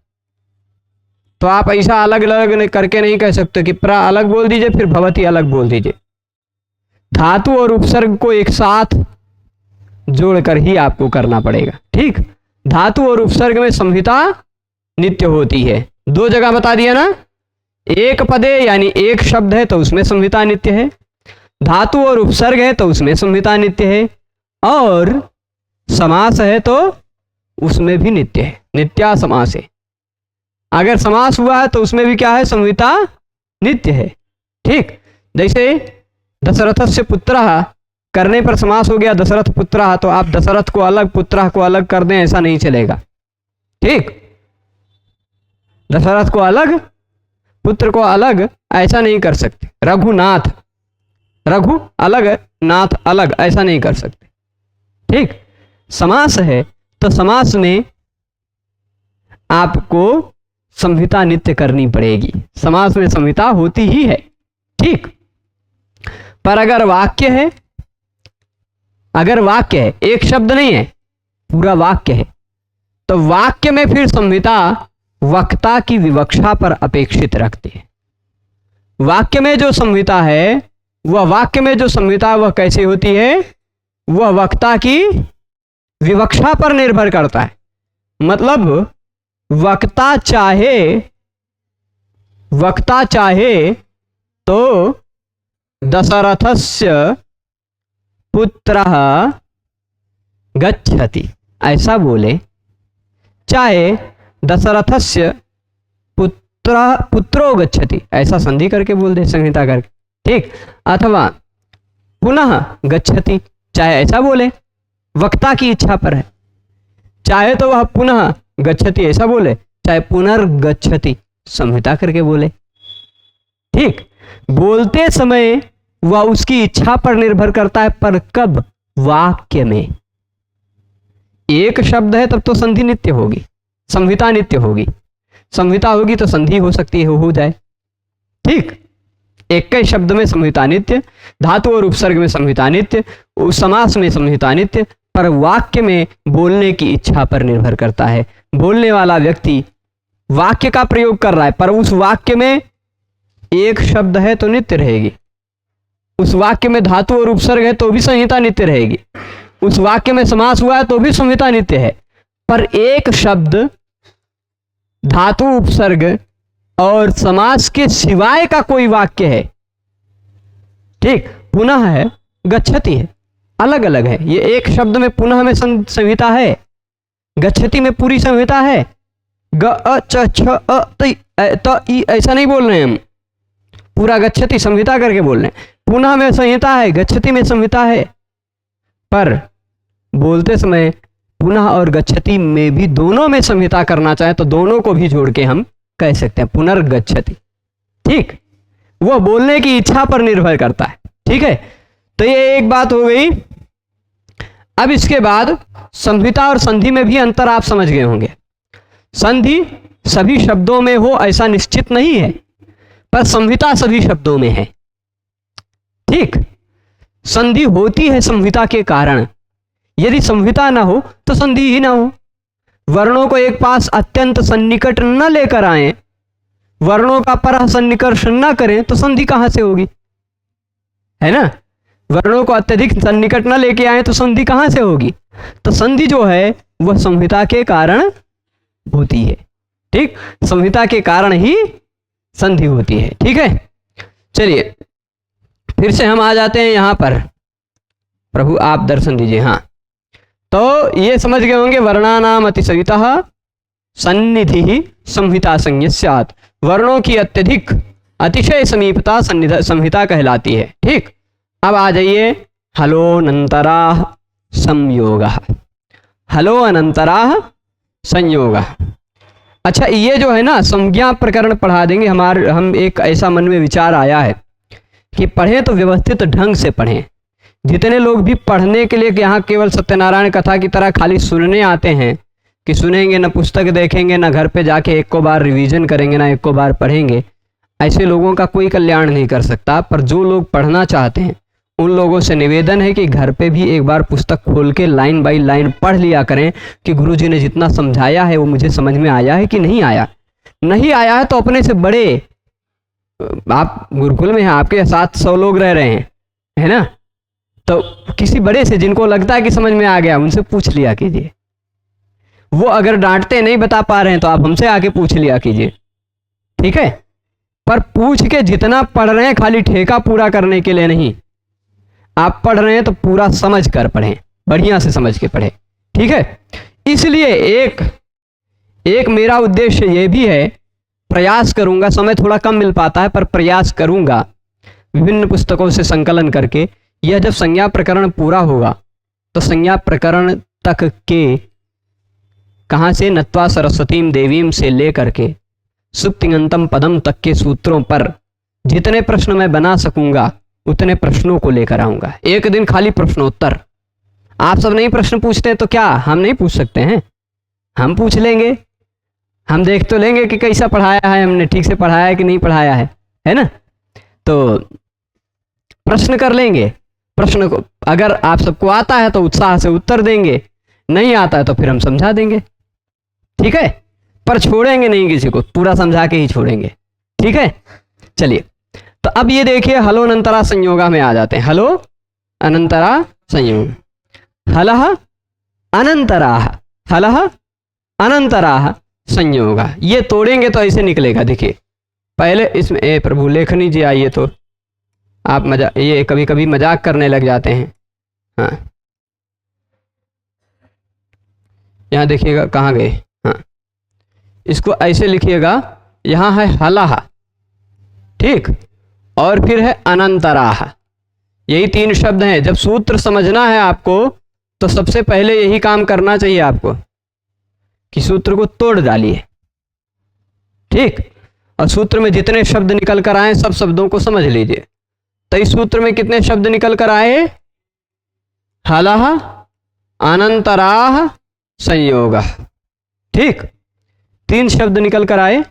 तो आप ऐसा अलग अलग करके नहीं कह सकते कि प्र अलग बोल दीजिए फिर भवति अलग बोल दीजिए। धातु और उपसर्ग को एक साथ जोड़कर ही आपको करना पड़ेगा, ठीक। धातु और उपसर्ग में संहिता नित्य होती है। 2 जगह बता दिया ना, एक पदे यानी एक शब्द है तो उसमें संहिता नित्य है, धातु और उपसर्ग है तो उसमें संहिता नित्य है, और समास है तो उसमें भी नित्य है, नित्या समास है। अगर समास हुआ है तो उसमें भी क्या है? संहिता नित्य है, ठीक। जैसे दशरथस्य पुत्रः करने पर समास हो गया दशरथ पुत्रः, तो आप दशरथ को अलग पुत्रः को अलग कर दें, ऐसा नहीं चलेगा, ठीक। दशरथ को अलग पुत्र को अलग ऐसा नहीं कर सकते। रघुनाथ, रघु अलग नाथ अलग ऐसा नहीं कर सकते, ठीक। समास है तो समास में आपको संहिता नित्य करनी पड़ेगी। समास में संहिता होती ही है, ठीक। पर अगर वाक्य है, एक शब्द नहीं है, पूरा वाक्य है, तो वाक्य में फिर संहिता वक्ता की विवक्षा पर अपेक्षित रखती है। वाक्य में जो संहिता है, वह कैसे होती है? वह वक्ता की विवक्षा पर निर्भर करता है। मतलब वक्ता चाहे तो दशरथस्य पुत्रः गच्छति ऐसा बोले, चाहे दशरथस्य पुत्रो गच्छति ऐसा संधि करके बोल दे, संहिता करके, ठीक। अथवा पुनः गच्छति, चाहे ऐसा बोले, वक्ता की इच्छा पर है। चाहे तो वह पुनः गच्छति ऐसा बोले, चाहे पुनर्गच्छति संहिता करके बोले, ठीक। बोलते समय वह उसकी इच्छा पर निर्भर करता है, पर कब? वाक्य में। एक शब्द है तब तो संधि नित्य होगी, संहिता नित्य होगी। संहिता होगी तो संधि हो सकती है, हो जाए, ठीक। एक ही शब्द में संहिता नित्य, धातु और उपसर्ग में संहिता नित्य, समास में संहिता नित्य, पर वाक्य में बोलने की इच्छा पर निर्भर करता है। बोलने वाला व्यक्ति वाक्य का प्रयोग कर रहा है, पर उस वाक्य में एक शब्द है तो नित्य रहेगी। उस वाक्य में धातु और उपसर्ग है तो भी संहिता नित्य रहेगी। उस वाक्य में समास हुआ है तो भी संहिता नित्य है। पर एक शब्द धातु उपसर्ग और समास के सिवाय का कोई वाक्य है, ठीक, पुनः है, गच्छति है, अलग अलग है। ये एक शब्द में पुनः में संहिता है, गच्छति में पूरी संहिता है। ग अ च छ अ त ई ऐसा नहीं बोल रहे हैं हम, पूरा गच्छति संहिता करके बोल रहे हैं। पुनः में संहिता है, गच्छति में संहिता है, पर बोलते समय पुनः और गच्छति में भी दोनों में संहिता करना चाहे तो दोनों को भी जोड़ के हम कह सकते हैं पुनर्गच्छति, ठीक। वह बोलने की इच्छा पर निर्भर करता है, ठीक है। तो ये एक बात हो गई। अब इसके बाद संहिता और संधि में भी अंतर आप समझ गए होंगे। संधि सभी शब्दों में हो ऐसा निश्चित नहीं है, पर संहिता सभी शब्दों में है, ठीक। संधि होती है संहिता के कारण। यदि संहिता ना हो तो संधि ही ना हो। वर्णों को एक पास अत्यंत सन्निकट न लेकर आए, वर्णों का परह सन्निकर्ष न करें तो संधि कहां से होगी, है ना। वर्णों को अत्यधिक सन्निकट न लेके आए तो संधि कहां से होगी। तो संधि जो है वह संहिता के कारण होती है, ठीक। संहिता के कारण ही संधि होती है, ठीक है। चलिए फिर से हम आ जाते हैं यहां पर। प्रभु आप दर्शन दीजिए। हाँ, तो ये समझ गए होंगे, वर्णानाम अतिसवितः सन्निधि संहिता संज्ञस्यात्। वर्णों की अत्यधिक अतिशय समीपता संहिता कहलाती है, ठीक। अब आ जाइए हलोऽनन्तराः संयोगः। हलोऽनन्तराः संयोगः। अच्छा, ये जो है ना संज्ञा प्रकरण पढ़ा देंगे। हम एक ऐसा मन में विचार आया है कि पढ़ें तो व्यवस्थित ढंग से पढ़ें। जितने लोग भी पढ़ने के लिए यहाँ केवल सत्यनारायण कथा की तरह खाली सुनने आते हैं कि सुनेंगे ना पुस्तक देखेंगे ना घर पे जाके एक को बार रिवीजन करेंगे ना एक को बार पढ़ेंगे, ऐसे लोगों का कोई कल्याण नहीं कर सकता। पर जो लोग पढ़ना चाहते हैं उन लोगों से निवेदन है कि घर पे भी एक बार पुस्तक खोल के लाइन बाई लाइन पढ़ लिया करें कि गुरुजी ने जितना समझाया है वो मुझे समझ में आया है कि नहीं आया। नहीं आया है तो अपने से बड़े, आप गुरुकुल में हैं, आपके 700 लोग रह रहे हैं, है ना, तो किसी बड़े से जिनको लगता है कि समझ में आ गया उनसे पूछ लिया कीजिए। वो अगर डांटते नहीं बता पा रहे हैं तो आप हमसे आके पूछ लिया कीजिए, ठीक है। पर पूछ के जितना पढ़ रहे हैं खाली ठेका पूरा करने के लिए नहीं, आप पढ़ रहे हैं तो पूरा समझ कर पढ़ें, बढ़िया से समझ के पढ़ें, ठीक है। इसलिए एक मेरा उद्देश्य ये भी है, प्रयास करूंगा, समय थोड़ा कम मिल पाता है पर प्रयास करूंगा विभिन्न पुस्तकों से संकलन करके। यह जब संज्ञा प्रकरण पूरा होगा तो संज्ञा प्रकरण तक के कहाँ से नत्वा सरस्वतीम देवीम से लेकर के सुप्तिङन्तम पदम तक के सूत्रों पर जितने प्रश्न मैं बना सकूंगा उतने प्रश्नों को लेकर आऊंगा। एक दिन खाली प्रश्नोत्तर। आप सब नहीं प्रश्न पूछते तो क्या हम नहीं पूछ सकते हैं? हम पूछ लेंगे। हम देख तो लेंगे कि कैसा पढ़ाया है हमने, ठीक से पढ़ाया है कि नहीं पढ़ाया है ना। तो प्रश्न कर लेंगे, प्रश्न को अगर आप सबको आता है तो उत्साह से उत्तर देंगे, नहीं आता है तो फिर हम समझा देंगे, ठीक है। पर छोड़ेंगे नहीं किसी को, पूरा समझा के ही छोड़ेंगे, ठीक है। चलिए, तो अब ये देखिए हलो अनंतरा संयोगा में आ जाते हैं। हलो अनंतरा संयोग, हलह अनंतराह, हलह अनंतराह संयोगा। ये तोड़ेंगे तो ऐसे निकलेगा। देखिए पहले इसमें प्रभु लेखनी जी आइए, तो आप ये कभी कभी मजाक करने लग जाते हैं। हाँ, यहाँ देखिएगा कहाँ गए। हाँ, इसको ऐसे लिखिएगा, यहाँ है हलह, ठीक, और फिर है अनंतराह। यही तीन शब्द हैं। जब सूत्र समझना है आपको तो सबसे पहले यही काम करना चाहिए आपको कि सूत्र को तोड़ डालिए, ठीक। और सूत्र में जितने शब्द निकल कर आए सब शब्दों को समझ लीजिए। तो इस सूत्र में कितने शब्द निकल कर आए? हलह अनंतराह संयोगः, ठीक, 3 शब्द निकल कर आए।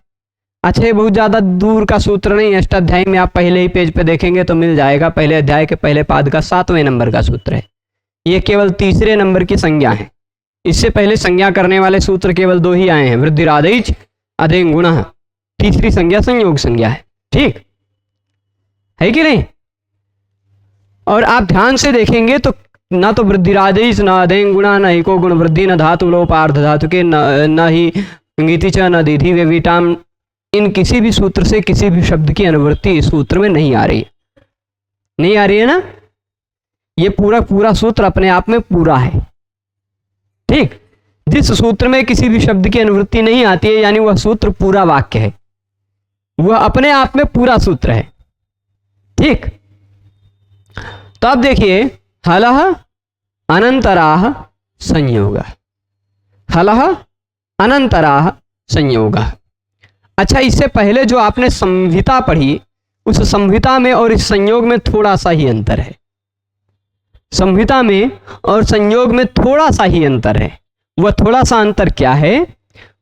अच्छा, ये बहुत ज़्यादा दूर का सूत्र नहीं है, अष्टाध्यायी में आप पहले ही पेज पे देखेंगे तो मिल जाएगा। पहले अध्याय के पहले पाद का 7वें नंबर का सूत्र है। ये केवल तीसरे नंबर की संज्ञा है। इससे पहले संज्ञा करने वाले सूत्र केवल 2 ही आए हैं, वृद्धिरादेश अधेन गुणः। तीसरी संज्ञा संयोग संज्ञा है, ठीक है कि नहीं। और आप ध्यान से देखेंगे तो ना तो वृद्धिरादेश, न अधेन गुणा, न ही को गुण वृद्धि, न धातु लोप आर्ध धातु के, न ही इंगिति च, न दीधि वे विटाम, इन किसी भी सूत्र से किसी भी शब्द की अनुवृत्ति इस सूत्र में नहीं आ रही है। नहीं आ रही है ना। ये पूरा सूत्र अपने आप में पूरा है, ठीक। जिस सूत्र में किसी भी शब्द की अनुवृत्ति नहीं आती है यानी वह सूत्र पूरा वाक्य है, वह अपने आप में पूरा सूत्र है, ठीक। तो अब देखिए हलह अनंतराह संयोगः, हलह अनंतराह संयोगः। अच्छा, इससे पहले जो आपने संहिता पढ़ी उस संहिता में और इस संयोग में थोड़ा सा ही अंतर है। संहिता में और संयोग में थोड़ा सा ही अंतर है। वह थोड़ा सा अंतर क्या है?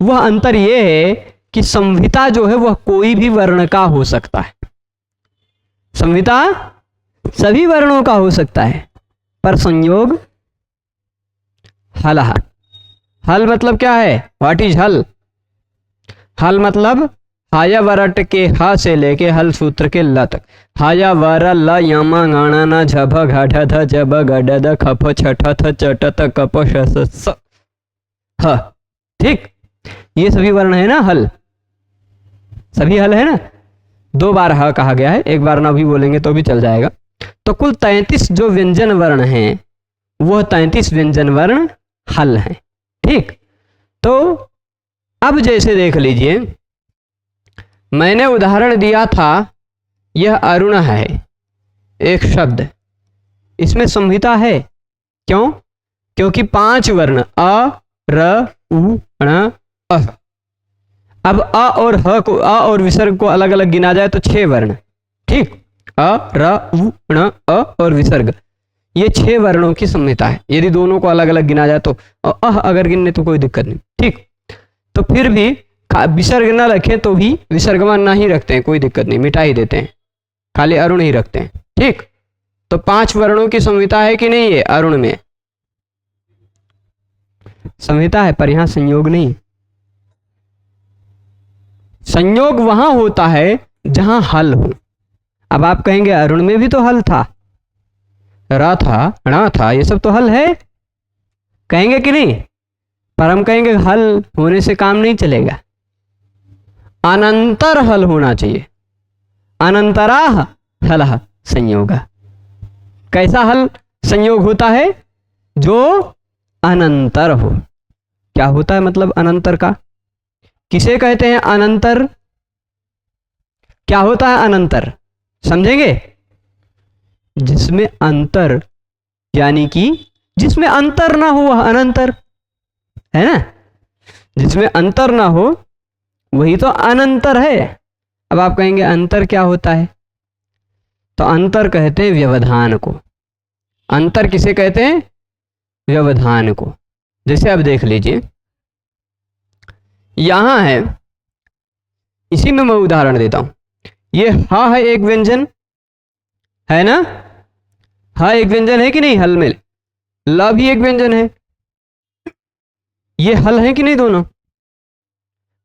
वह अंतर यह है कि संहिता जो है वह कोई भी वर्ण का हो सकता है। संहिता सभी वर्णों का हो सकता है, पर संयोग हलह। हल मतलब क्या है? व्हाट इज हल? हल मतलब हाया वरट के हा से लेके हल सूत्र के ल तक। हाया वर ल यमा गाणा न झभ घढ़ ध जब गड द खप छठ थ चट त कप श ह, ठीक। ये सभी वर्ण है ना, हल, सभी हल है ना। 2 बार ह कहा गया है, 1 बार ना भी बोलेंगे तो भी चल जाएगा। तो कुल 33 जो व्यंजन वर्ण हैं वह 33 व्यंजन वर्ण हल हैं, ठीक। तो अब जैसे देख लीजिए, मैंने उदाहरण दिया था, यह अरुण है एक शब्द, इसमें संहिता है। क्यों? क्योंकि 5 वर्ण अ र उ ण अ। अब अ और ह को, अ और विसर्ग को अलग अलग गिना जाए तो 6 वर्ण, ठीक। अ र उ ण अ और विसर्ग, ये 6 वर्णों की संहिता है। यदि दोनों को अलग अलग गिना जाए तो अगर गिनने तो कोई दिक्कत नहीं, ठीक। तो फिर भी विसर्ग ना रखें तो भी विसर्गमान ना ही रखते हैं, कोई दिक्कत नहीं, मिटा ही देते हैं, खाली अरुण ही रखते हैं, ठीक। तो 5 वर्णों की संहिता है कि नहीं है? अरुण में संहिता है, पर यहां संयोग नहीं। संयोग वहां होता है जहां हल हो। अब आप कहेंगे अरुण में भी तो हल था, र था, ण था, ये सब तो हल है, कहेंगे कि नहीं। पर हम कहेंगे हल होने से काम नहीं चलेगा, अनंतर हल होना चाहिए। अनंतराह हलः संयोगः। कैसा हल संयोग होता है? जो अनंतर हो। क्या होता है मतलब अनंतर का? किसे कहते हैं अनंतर? क्या होता है अनंतर? समझेंगे? जिसमें अंतर, यानी कि जिसमें अंतर ना हो वह अनंतर है ना। जिसमें अंतर ना हो वही तो अनंतर है। अब आप कहेंगे अंतर क्या होता है? तो अंतर कहते हैं व्यवधान को। अंतर किसे कहते हैं? व्यवधान को। जैसे अब देख लीजिए, यहां है, इसी में मैं उदाहरण देता हूं। ये हा है एक व्यंजन, है ना, हा एक व्यंजन है कि नहीं, हल में ला भी एक व्यंजन है, ये हल है कि नहीं दोनों,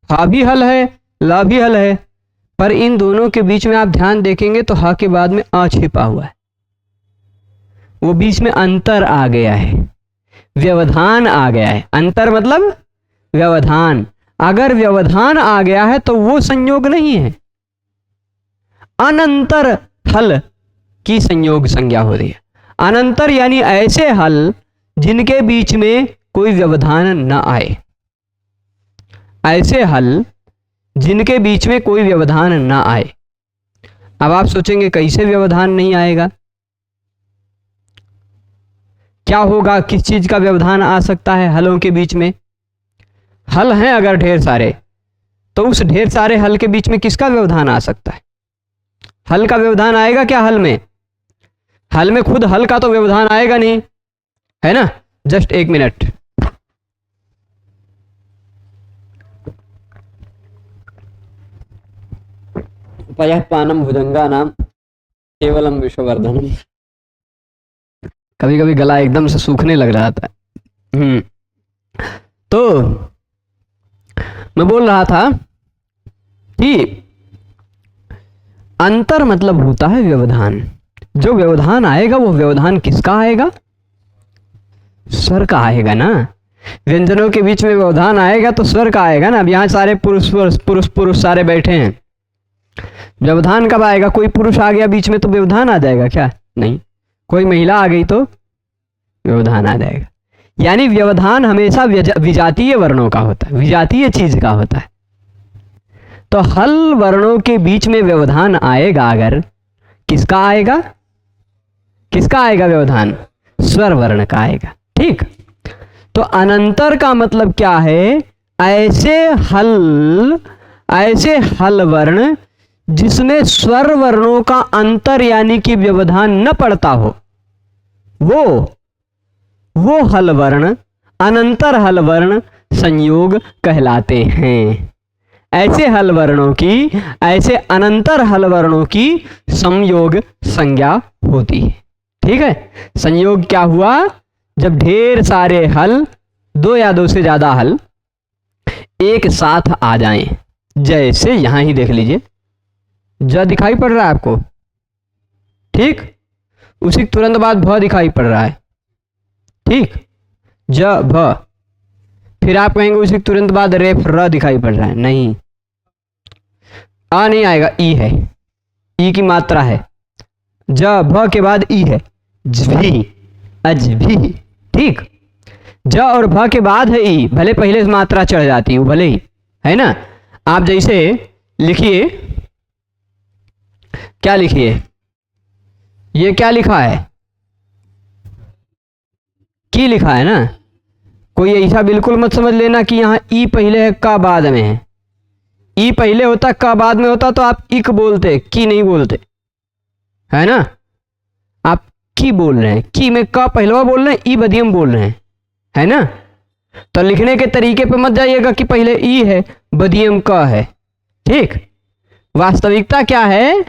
हा भी हल है ला भी हल है, पर इन दोनों के बीच में आप ध्यान देखेंगे तो हा के बाद में आ छिपा हुआ है, वो बीच में अंतर आ गया है, व्यवधान आ गया है। अंतर मतलब व्यवधान, अगर व्यवधान आ गया है तो वो संयोग नहीं है, अनंतर हल की संयोग संज्ञा हो रही है। अनंतर यानी ऐसे हल जिनके बीच में कोई व्यवधान न आए, ऐसे हल जिनके बीच में कोई व्यवधान न आए। अब आप सोचेंगे कैसे व्यवधान नहीं आएगा, क्या होगा, किस चीज का व्यवधान आ सकता है हलों के बीच में? हल हैं अगर ढेर सारे, तो उस ढेर सारे हल के बीच में किसका व्यवधान आ सकता है? हल का व्यवधान आएगा क्या हल में? हल में खुद हल का तो व्यवधान आएगा नहीं, है ना। जस्ट एक मिनट, उपयः पानम भुजंगा नाम केवलम विश्ववर्धनम। कभी कभी गला एकदम से सूखने लग रहा था। तो मैं बोल रहा था कि अंतर मतलब होता है व्यवधान। जो व्यवधान आएगा वो व्यवधान किसका आएगा? स्वर का आएगा ना। व्यंजनों के बीच में व्यवधान आएगा तो स्वर का आएगा ना। अब यहाँ सारे पुरुष सारे बैठे हैं, व्यवधान कब आएगा? कोई पुरुष आ गया बीच में तो व्यवधान आ जाएगा क्या? नहीं। कोई महिला आ गई तो व्यवधान आ जाएगा। यानी व्यवधान हमेशा विजातीय वर्णों का होता है, विजातीय चीज का होता है। तो हल वर्णों के बीच में व्यवधान आएगा अगर, किसका आएगा? किसका आएगा व्यवधान? स्वर वर्ण का आएगा। ठीक। तो अनंतर का मतलब क्या है? ऐसे हल वर्ण जिसमें स्वर वर्णों का अंतर यानी कि व्यवधान न पड़ता हो, वो हल वर्ण अनंतर हल वर्ण संयोग कहलाते हैं। ऐसे हल वर्णों की, ऐसे अनंतर हल वर्णों की संयोग संज्ञा होती है। ठीक है। संयोग क्या हुआ? जब ढेर सारे हल, दो या दो से ज्यादा हल एक साथ आ जाएं। जैसे यहां ही देख लीजिए, ज दिखाई पड़ रहा है आपको, ठीक। उसी तुरंत बाद भ दिखाई पड़ रहा है, ठीक। ज भ, फिर आप कहेंगे उसी तुरंत बाद रेफ र दिखाई पड़ रहा है। नहीं, आ नहीं आएगा, ई है, ई की मात्रा है। ज भ के बाद ई है, ज्भी, अजभी। ठीक। ज और भ के बाद है ई, भले पहले से मात्रा चढ़ जाती है, भले ही, है ना। आप जैसे लिखिए, क्या लिखिए, ये क्या लिखा है? की लिखा है ना। कोई ऐसा बिल्कुल मत समझ लेना कि यहाँ ई पहले है का बाद में है। ई पहले होता का बाद में होता तो आप इक बोलते, की नहीं बोलते, है ना। आप की बोल रहे हैं, की में का पहलवा बोल रहे हैं, ई बदियम बोल रहे हैं, है ना। तो लिखने के तरीके पे मत जाइएगा कि पहले ई है बदियम का है। ठीक। वास्तविकता क्या है?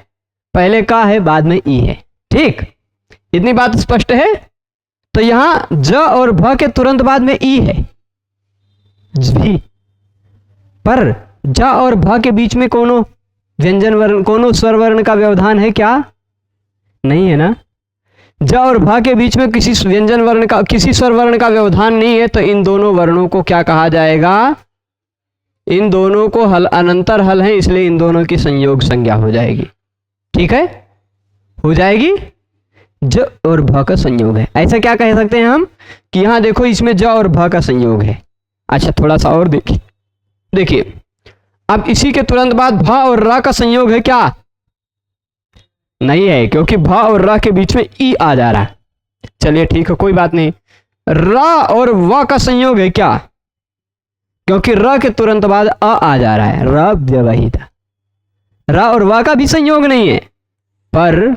पहले का है बाद में ई है। ठीक। इतनी बात स्पष्ट है। तो यहां ज और भ के तुरंत बाद में ई है, भी। पर ज और भ के बीच में कोनो व्यंजन वर्ण, कोनो स्वर वर्ण का व्यवधान है क्या? नहीं है ना। ज और भ के बीच में किसी व्यंजन वर्ण का, किसी स्वर वर्ण का व्यवधान नहीं है। तो इन दोनों वर्णों को क्या कहा जाएगा? इन दोनों को हल, अनंतर हल है, इसलिए इन दोनों की संयोग संज्ञा हो जाएगी। ठीक है, हो जाएगी। ज और भ का संयोग है। ऐसा क्या कह सकते हैं हम कि यहां देखो इसमें ज और भ का संयोग है। अच्छा, थोड़ा सा और देखिए, अब इसी के तुरंत बाद भ और र का संयोग है क्या? नहीं है, क्योंकि भ और र के बीच में ई आ जा रहा है। चलिए ठीक है, कोई बात नहीं। र और व का संयोग है क्या? क्योंकि र के तुरंत बाद आ जा रहा है, र व्यवहित। र और व का भी संयोग नहीं है, पर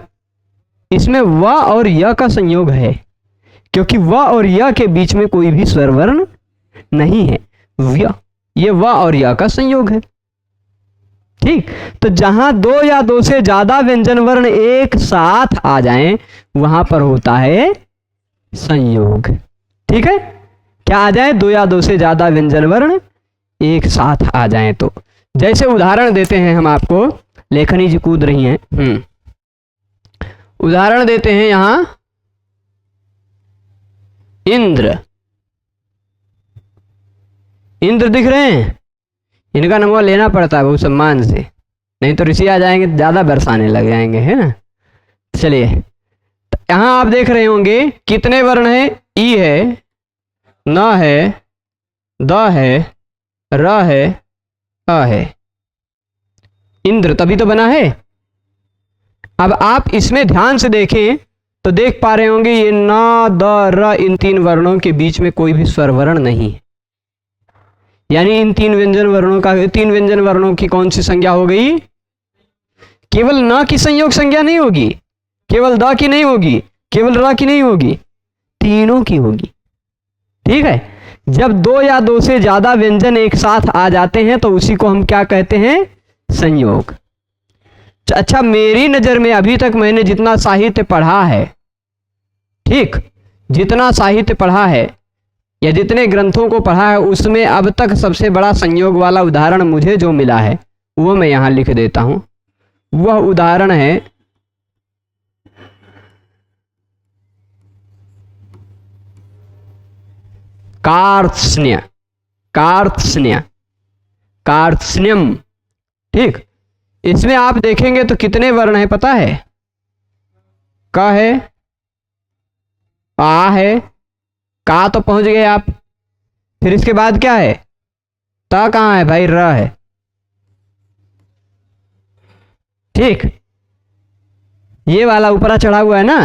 इसमें व और य का संयोग है, क्योंकि व और य के बीच में कोई भी स्वर वर्ण नहीं है। व्य ये व और या का संयोग है। ठीक, तो जहां दो या दो से ज्यादा व्यंजन वर्ण एक साथ आ जाएं वहां पर होता है संयोग। ठीक है, क्या आ जाए? दो या दो से ज्यादा व्यंजन वर्ण एक साथ आ जाएं तो। जैसे उदाहरण देते हैं हम आपको, लेखनी जी कूद रही हैं। उदाहरण देते हैं यहां इंद्र। इंद्र दिख रहे हैं, इनका नंबर लेना पड़ता है बहुत सम्मान से, नहीं तो ऋषि आ जाएंगे ज्यादा बरसाने लग जाएंगे, है ना। चलिए, यहां आप देख रहे होंगे कितने वर्ण हैं? ई है, न है, द है, र है, अ है। इंद्र तभी तो बना है। अब आप इसमें ध्यान से देखें तो देख पा रहे होंगे ये न, द, र, इन तीन वर्णों के बीच में कोई भी स्वर वर्ण नहीं है। यानी इन तीन व्यंजन वर्णों की कौन सी संज्ञा हो गई? केवल न की संयोग संज्ञा नहीं होगी, केवल द की नहीं होगी, केवल र की नहीं होगी, तीनों की होगी। ठीक है, जब दो या दो से ज्यादा व्यंजन एक साथ आ जाते हैं तो उसी को हम क्या कहते हैं? संयोग। अच्छा, मेरी नजर में अभी तक मैंने जितना साहित्य पढ़ा है, ठीक, जितना साहित्य पढ़ा है या जितने ग्रंथों को पढ़ा है, उसमें अब तक सबसे बड़ा संयोग वाला उदाहरण मुझे जो मिला है वो मैं यहां लिख देता हूं। वह उदाहरण है कार्त्स्न्य, कार्त्स्न्य, कार्त्स्न्यम। ठीक, इसमें आप देखेंगे तो कितने वर्ण है पता है? क है, आ है, का तो पहुंच गए आप, फिर इसके बाद क्या है? त कहां है भाई? र है। ठीक, ये वाला ऊपरा चढ़ा हुआ है ना,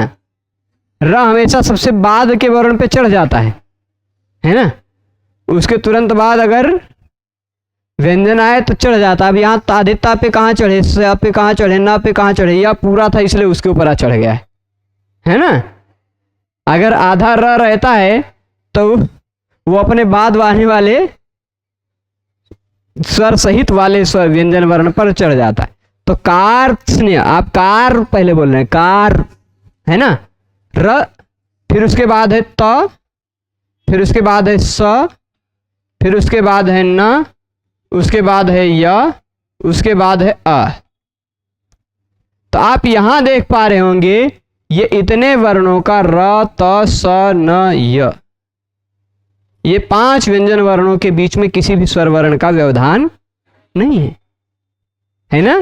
र हमेशा सबसे बाद के वर्ण पे चढ़ जाता है ना। उसके तुरंत बाद अगर व्यंजन आए तो चढ़ जाता। अब यहाँ तादिता पे कहाँ चढ़े, स पे कहाँ चढ़े, ना पे कहाँ चढ़े, या पूरा था इसलिए उसके ऊपर चढ़ गया है ना। अगर आधा र रहता है तो वो अपने बाद आने वाले स्वर सहित वाले स्वर व्यंजन वर्ण पर चढ़ जाता है। तो कार्त्स्न्य, आप कार पहले बोल रहे हैं, कार है ना, र, फिर उसके बाद है त, फिर उसके बाद है स, फिर उसके बाद है न, उसके बाद है य, उसके बाद है अ। तो आप यहां देख पा रहे होंगे ये इतने वर्णों का र, त, स, न, य, ये 5 व्यंजन वर्णों के बीच में किसी भी स्वर वर्ण का व्यवधान नहीं है ना।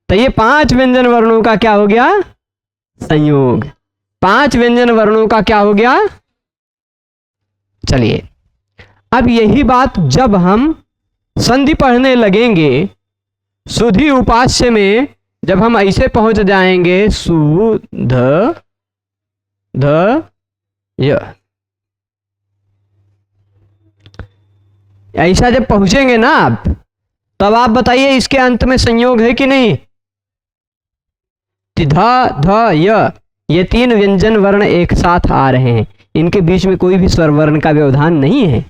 तो ये 5 व्यंजन वर्णों का क्या हो गया? संयोग। 5 व्यंजन वर्णों का क्या हो गया? चलिए, अब यही बात जब हम संधि पढ़ने लगेंगे, सुधि उपास्य में जब हम ऐसे पहुंच जाएंगे, सु, ध, ध, य, ऐसा जब पहुंचेंगे ना आप, तब आप बताइए इसके अंत में संयोग है कि नहीं? ध, ध, य, ये 3 व्यंजन वर्ण एक साथ आ रहे हैं, इनके बीच में कोई भी स्वर वर्ण का व्यवधान नहीं है,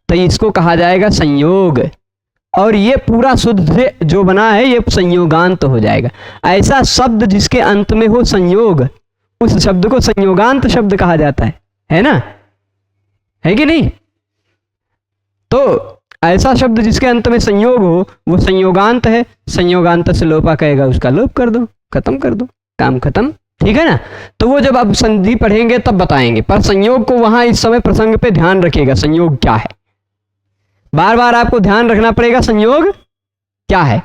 तो इसको कहा जाएगा संयोग। और ये पूरा शुद्ध से जो बना है ये संयोगांत हो जाएगा। ऐसा शब्द जिसके अंत में हो संयोग, उस शब्द को संयोगांत शब्द कहा जाता है ना, है कि नहीं? तो ऐसा शब्द जिसके अंत में संयोग हो वो संयोगांत है। संयोगांत से लोपा कहेगा, उसका लोप कर दो, खत्म कर दो, काम खत्म। ठीक है ना। तो वो जब आप संधि पढ़ेंगे तब बताएंगे, पर संयोग को वहां इस समय प्रसंग पे ध्यान रखिएगा, संयोग क्या है, बार बार आपको ध्यान रखना पड़ेगा संयोग क्या है।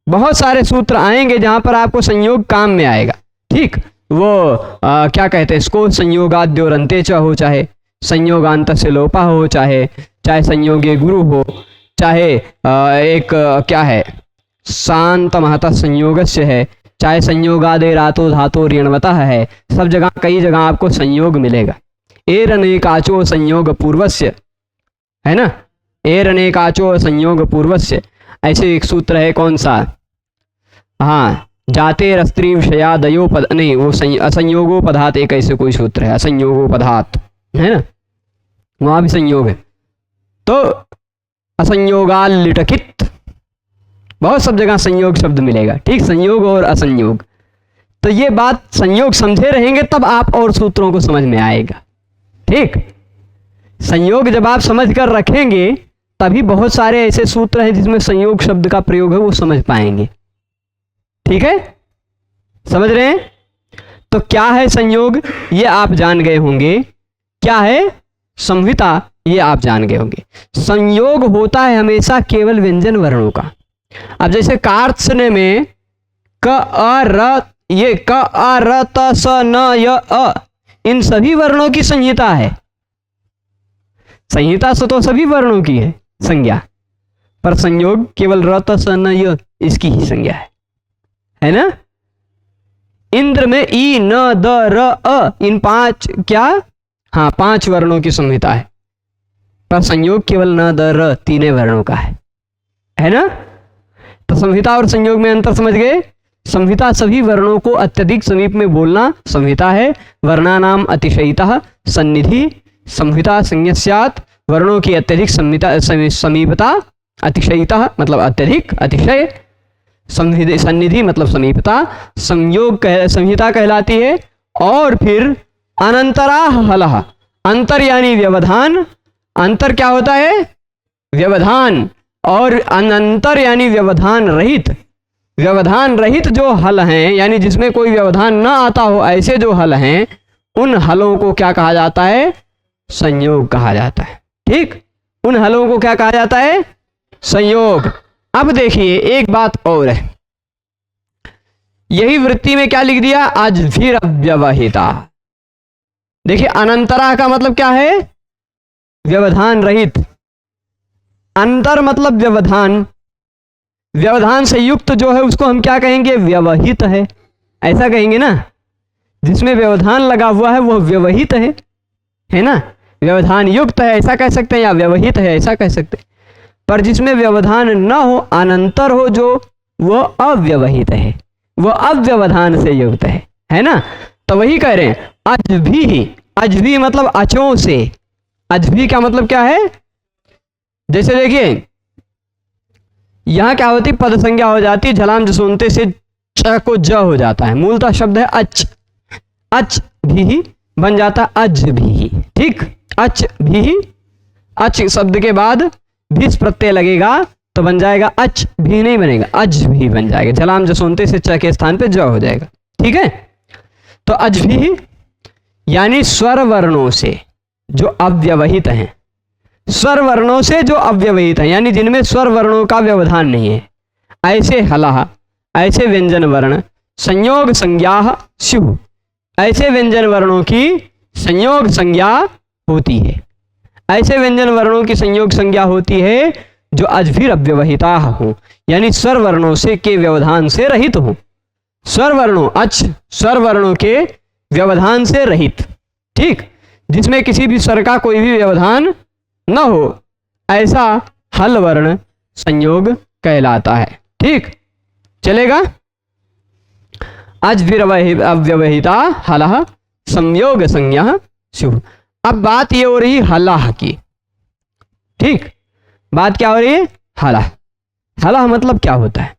बहुत सारे सूत्र आएंगे जहां पर आपको संयोग काम में आएगा। ठीक, वो क्या कहते हैं इसको, संयोगाद्योरंते च हो, चाहे संयोगांत से लोपा हो, चाहे संयोगे गुरु हो, चाहे क्या है शांत महता संयोगस्य है, चाहे संयोगादे रातो धातो ऋणवतः है। सब जगह कई जगह आपको संयोग मिलेगा। एरनेकाचो संयोग पूर्वस्य, है ना, एरनेकाचो संयोग पूर्वस्य। ऐसे एक सूत्र है, कौन सा, हाँ, जाते रस्त्री विषयादयो पद, नहीं वो असंयोगोपधात, एक ऐसे कोई सूत्र है, असंयोगोपधात, है ना, वहां भी संयोग है। तो असंयोगाल लिटकित, बहुत सब जगह संयोग शब्द मिलेगा, ठीक, संयोग और असंयोग। तो ये बात संयोग समझे रहेंगे तब आप और सूत्रों को समझ में आएगा, ठीक। संयोग जब आप समझ कर रखेंगे तभी बहुत सारे ऐसे सूत्र हैं जिसमें संयोग शब्द का प्रयोग है वो समझ पाएंगे, ठीक है, समझ रहे हैं। तो क्या है संयोग, ये आप जान गए होंगे। क्या है संहिता, ये आप जान गए होंगे। संयोग होता है हमेशा केवल व्यंजन वर्णों का। अब जैसे कार्त्स्य में क अ र, ये क अ र त स न य अ, इन सभी वर्णों की संहिता है। संहिता से तो सभी वर्णों की है संज्ञा, पर संयोग केवल र त स न य इसकी ही संज्ञा है ना। इंद्र में ई न द र अ, इन 5 क्या, हाँ 5 वर्णों की संहिता है, पर संयोग केवल न द र 3 वर्णों का है ना। तो संहिता और संयोग में अंतर समझ गए। संहिता सभी वर्णों को अत्यधिक समीप में बोलना संहिता है। वर्णानाम अतिशयितः सन्निधि, संहिता संज्ञस्यात्, वर्णों की अत्यधिक समीपता, अतिशयितः मतलब अत्यधिक, अतिशय, सन्निधि मतलब समीपता, संयोग संहिता कहलाती है। और फिर अनंतरा हलः, अंतर यानी व्यवधान, अंतर क्या होता है, व्यवधान, और अनंतर यानी व्यवधान रहित। व्यवधान रहित जो हल हैं, यानी जिसमें कोई व्यवधान न आता हो, ऐसे जो हल हैं उन हलों को क्या कहा जाता है, संयोग कहा जाता है, ठीक। उन हलों को क्या कहा जाता है, संयोग। अब देखिए एक बात और है, यही वृत्ति में क्या लिख दिया, अजभिरव्यवहिता। देखिए अनंतरा का मतलब क्या है, व्यवधान रहित। अंतर मतलब व्यवधान, व्यवधान से युक्त जो है उसको हम क्या कहेंगे, व्यवहित है, ऐसा कहेंगे ना। जिसमें व्यवधान लगा हुआ है वो व्यवहित है ना। व्यवधान युक्त है ऐसा कह सकते हैं, या व्यवहित है ऐसा कह सकते हैं। पर जिसमें व्यवधान न हो, अनंतर हो जो, वो अव्यवहित है, वो अव्यवधान से युक्त है ना। तो वही कह रहे हैं अजभी, अजभी मतलब अचों से। अजभी का मतलब क्या है, जैसे देखिए यहां क्या होती, पद संज्ञा हो जाती है, झलाम जसोनते से च को ज हो जाता है, मूलतः शब्द है अच, अच भी बन जाता अज भी, ठीक। अच भी, अच शब्द के बाद भिस प्रत्यय लगेगा तो बन जाएगा अच भी, नहीं बनेगा अज भी बन जाएगा, झलाम जसोनते से च के स्थान पे ज हो जाएगा, ठीक है। तो अज भी यानी स्वर वर्णों से जो अव्यवहित हैं, स्वर वर्णों से जो अव्यवहित है, यानी जिनमें स्वर वर्णों का व्यवधान नहीं है, ऐसे हलः, ऐसे व्यंजन वर्ण संयोग संज्ञा स्युः, ऐसे व्यंजन वर्णों की संयोग संज्ञा होती है। ऐसे व्यंजन वर्णों की संयोग संज्ञा होती है जो अजभिर अव्यवहिता हो, यानी स्वर वर्णों से के व्यवधान से रहित हो। स्वर वर्णों, अच स्वर वर्णों के व्यवधान से रहित, ठीक, जिसमें किसी भी स्वर का कोई भी व्यवधान न हो, ऐसा हल वर्ण संयोग कहलाता है, ठीक, चलेगा। अजभिर अव्यवहिता हलः संयोग संज्ञा स्युः। अब बात ये हो रही हलः की, ठीक, बात क्या हो रही है, हलः। हलः मतलब क्या होता है,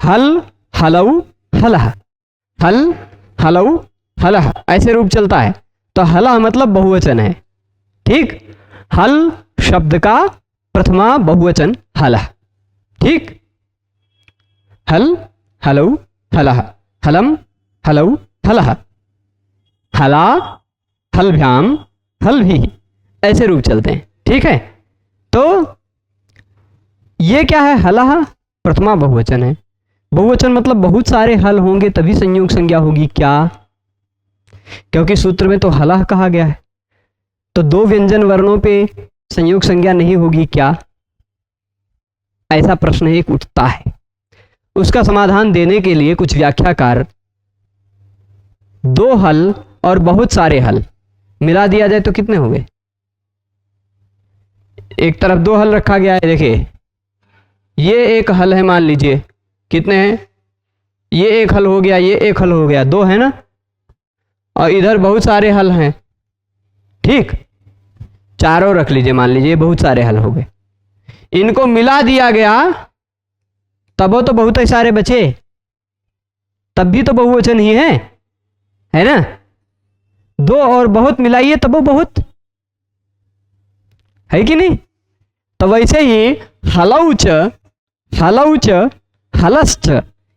हल हलऊ हलः, हल हलऊ हलः ऐसे रूप चलता है। तो हलः मतलब बहुवचन है, ठीक, हल शब्द का प्रथमा बहुवचन हलः, ठीक। हल हलऊ हलः, हलम हलऊ हलः, हला हलभ्याम हल भी, ऐसे रूप चलते हैं, ठीक है। तो ये क्या है, हलः प्रथमा बहुवचन है। बहुवचन मतलब बहुत सारे हल होंगे तभी संयोग संज्ञा होगी, क्या, क्योंकि सूत्र में तो हलः कहा गया है, तो 2 व्यंजन वर्णों पे संयोग संज्ञा नहीं होगी क्या, ऐसा प्रश्न एक उठता है। उसका समाधान देने के लिए कुछ व्याख्याकार 2 हल और बहुत सारे हल मिला दिया जाए तो कितने हो गए, एक तरफ 2 हल रखा गया है, देखिए ये एक हल है, मान लीजिए कितने हैं, ये एक हल हो गया, ये एक हल हो गया, 2 है ना, और इधर बहुत सारे हल हैं, ठीक। चारों रख लीजिए, मान लीजिए बहुत सारे हल हो गए, इनको मिला दिया गया तब वो तो बहुत ही सारे बचे, तब भी तो बहुवचन ही है ना। दो और बहुत मिलाइए तब वो बहुत है कि नहीं। तो वैसे ही हलौच, हलौच, हलश्च,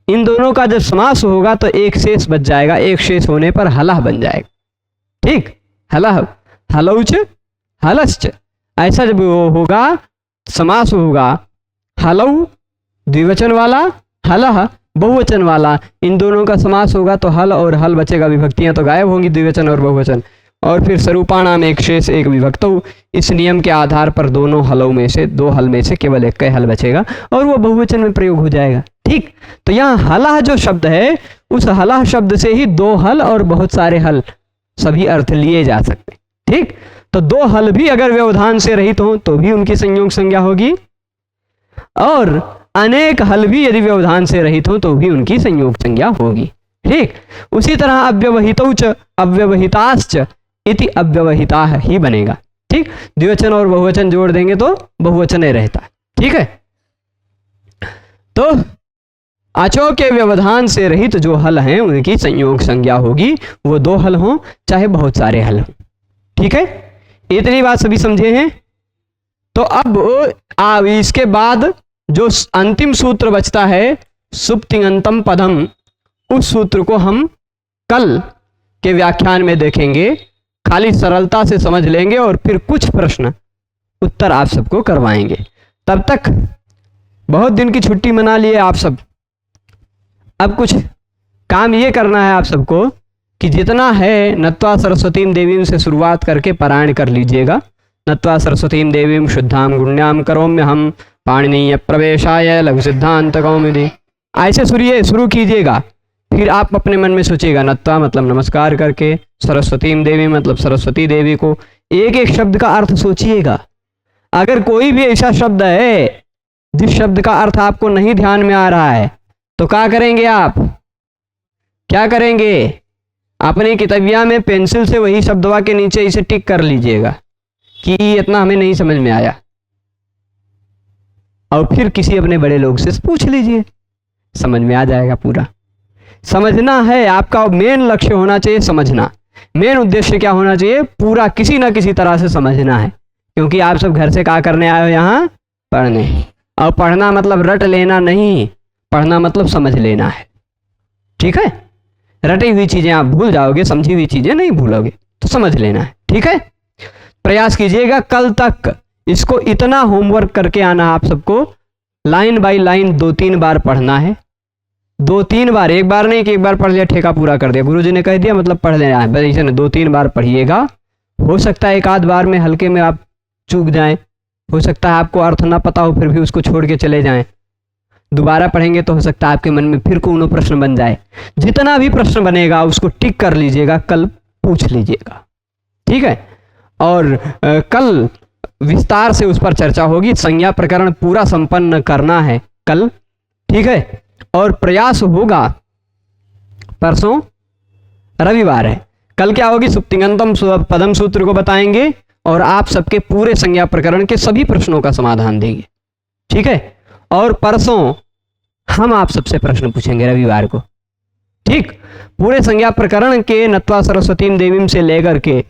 इन दोनों का जब समास होगा तो एक शेष बच जाएगा, एक शेष होने पर हलह बन जाएगा। ठीक, हलह, हलौच, हलश्च, ऐसा जब वो होगा समास होगा, हलऊ द्विवचन वाला, हलह बहुवचन वाला, इन दोनों का समास होगा तो हल और हल बचेगा, विभक्तियां तो गायब होंगी द्विवचन और बहुवचन, और फिर स्वरूपाणाम एक शेष एक विभक्तौ। इस नियम के आधार पर दोनों हलों में से, दो हल में से केवल एक का हल बचेगा और वो बहुवचन में प्रयोग हो जाएगा। ठीक, तो यहाँ हलह जो शब्द है, उस हलह शब्द से ही दो हल और बहुत सारे हल सभी अर्थ लिए जा सकते हैं। ठीक, तो दो हल भी अगर व्यवधान से रहित हो तो भी उनकी संयोग संज्ञा होगी, और अनेक हल भी यदि व्यवधान से रहित हो तो भी उनकी संयोग संज्ञा होगी। ठीक, उसी तरह अव्यवहितौच, अव्यवहिताश्च इति अव्यवहिता ही बनेगा। ठीक, द्विवचन और बहुवचन जोड़ देंगे तो बहुवचन ही रहता है। ठीक है, तो अचो के व्यवधान से रहित जो हल हैं उनकी संयोग संज्ञा होगी, वो दो हल हों चाहे बहुत सारे हल हों। ठीक है, इतनी बात सभी समझे हैं। तो अब इसके बाद जो अंतिम सूत्र बचता है सुप्तिङन्तम पदम, उस सूत्र को हम कल के व्याख्यान में देखेंगे, खाली सरलता से समझ लेंगे और फिर कुछ प्रश्न उत्तर आप सबको करवाएंगे। तब तक बहुत दिन की छुट्टी मना लिए आप सब, अब कुछ काम ये करना है आप सबको कि जितना है नत्वा सरस्वतीं देवीं से शुरुआत करके पारायण कर लीजिएगा। नत्वा सरस्वतीं देवीं शुद्धां गुण्यां करोम्यहं पाणिनीय प्रवेशाय लघु सिद्धांत कौमुदी, ऐसे शुरू कीजिएगा। फिर आप अपने मन में सोचिएगा नत्वा मतलब नमस्कार करके, सरस्वतीं देवी मतलब सरस्वती देवी को, एक एक शब्द का अर्थ सोचिएगा। अगर कोई भी ऐसा शब्द है जिस शब्द का अर्थ आपको नहीं ध्यान में आ रहा है तो क्या करेंगे आप, क्या करेंगे, अपनी किताबिया में पेंसिल से वही शब्दवा के नीचे इसे टिक कर लीजिएगा कि इतना हमें नहीं समझ में आया, और फिर किसी अपने बड़े लोग से पूछ लीजिए, समझ में आ जाएगा पूरा। समझना है, आपका मेन लक्ष्य होना चाहिए समझना, मेन उद्देश्य क्या होना चाहिए, पूरा किसी ना किसी तरह से समझना है। क्योंकि आप सब घर से क्या करने आए हो, यहाँ पढ़ने, और पढ़ना मतलब रट लेना नहीं, पढ़ना मतलब समझ लेना है। ठीक है, रटी हुई चीजें आप भूल जाओगे, समझी हुई चीजें नहीं भूलोगे, तो समझ लेना है। ठीक है, प्रयास कीजिएगा कल तक इसको इतना होमवर्क करके आना है आप सबको, लाइन बाय लाइन 2-3 बार पढ़ना है, 2-3 बार, एक बार नहीं कि एक बार पढ़ लिया ठेका पूरा कर दिया, गुरुजी ने कह दिया मतलब पढ़ लेना है, ऐसे नहीं, 2-3 बार पढ़िएगा। हो सकता है एक आध बार में हल्के में आप चूक जाएं, हो सकता है आपको अर्थ ना पता हो फिर भी उसको छोड़ के चले जाएं, दोबारा पढ़ेंगे तो हो सकता है आपके मन में फिर कोनो प्रश्न बन जाए। जितना भी प्रश्न बनेगा उसको टिक कर लीजिएगा, कल पूछ लीजिएगा। ठीक है, और कल विस्तार से उस पर चर्चा होगी, संज्ञा प्रकरण पूरा संपन्न करना है कल। ठीक है, और प्रयास होगा, परसों रविवार है, कल क्या होगी, सुप्तिङन्तम पदम सूत्र को बताएंगे और आप सबके पूरे संज्ञा प्रकरण के सभी प्रश्नों का समाधान देंगे। ठीक है, और परसों हम आप सबसे प्रश्न पूछेंगे रविवार को। ठीक, पूरे संज्ञा प्रकरण के नत्वा सरस्वतीं देवीं से लेकर के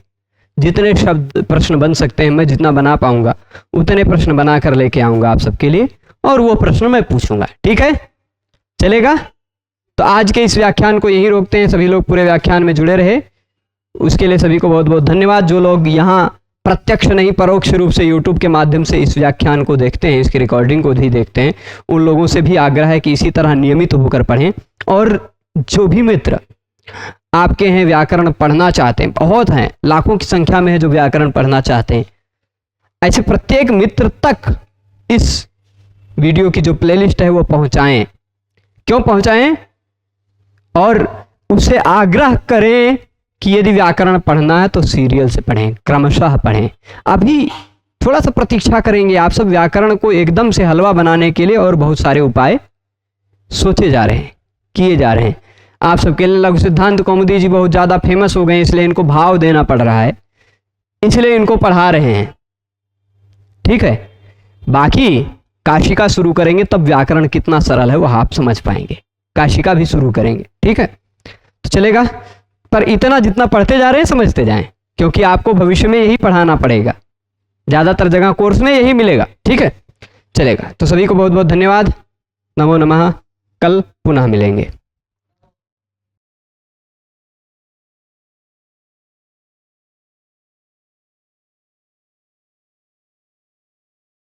जितने शब्द प्रश्न बन सकते हैं, मैं जितना बना पाऊंगा उतने प्रश्न बना कर लेके आऊंगा आप सबके लिए, और वो प्रश्न मैं पूछूंगा। ठीक है, चलेगा। तो आज के इस व्याख्यान को यहीं रोकते हैं, सभी लोग पूरे व्याख्यान में जुड़े रहे, उसके लिए सभी को बहुत बहुत धन्यवाद। जो लोग यहाँ प्रत्यक्ष नहीं परोक्ष रूप से YouTube के माध्यम से इस व्याख्यान को देखते हैं, इसकी रिकॉर्डिंग को भी देखते हैं, उन लोगों से भी आग्रह है कि इसी तरह नियमित होकर पढ़ें। और जो भी मित्र आपके हैं व्याकरण पढ़ना चाहते हैं, बहुत हैं, लाखों की संख्या में है जो व्याकरण पढ़ना चाहते हैं, ऐसे प्रत्येक मित्र तक इस वीडियो की जो प्लेलिस्ट है वो पहुंचाएं। क्यों पहुंचाएं? और उससे आग्रह करें कि यदि व्याकरण पढ़ना है तो सीरियल से पढ़ें, क्रमशः पढ़ें। अभी थोड़ा सा प्रतीक्षा करेंगे, आप सब व्याकरण को एकदम से हलवा बनाने के लिए और बहुत सारे उपाय सोचे जा रहे हैं, किए जा रहे हैं। आप सबके लिए लघु सिद्धांत कौमुदी जी बहुत ज़्यादा फेमस हो गए, इसलिए इनको भाव देना पड़ रहा है, इसलिए इनको पढ़ा रहे हैं। ठीक है। बाकी काशिका शुरू करेंगे तब व्याकरण कितना सरल है वो आप समझ पाएंगे। काशिका भी शुरू करेंगे, ठीक है, तो चलेगा। पर इतना जितना पढ़ते जा रहे हैं समझते जाएं, क्योंकि आपको भविष्य में यही पढ़ाना पड़ेगा, ज़्यादातर जगह कोर्स में यही मिलेगा, ठीक है, चलेगा। तो सभी को बहुत बहुत धन्यवाद, नमो नमः, कल पुनः मिलेंगे।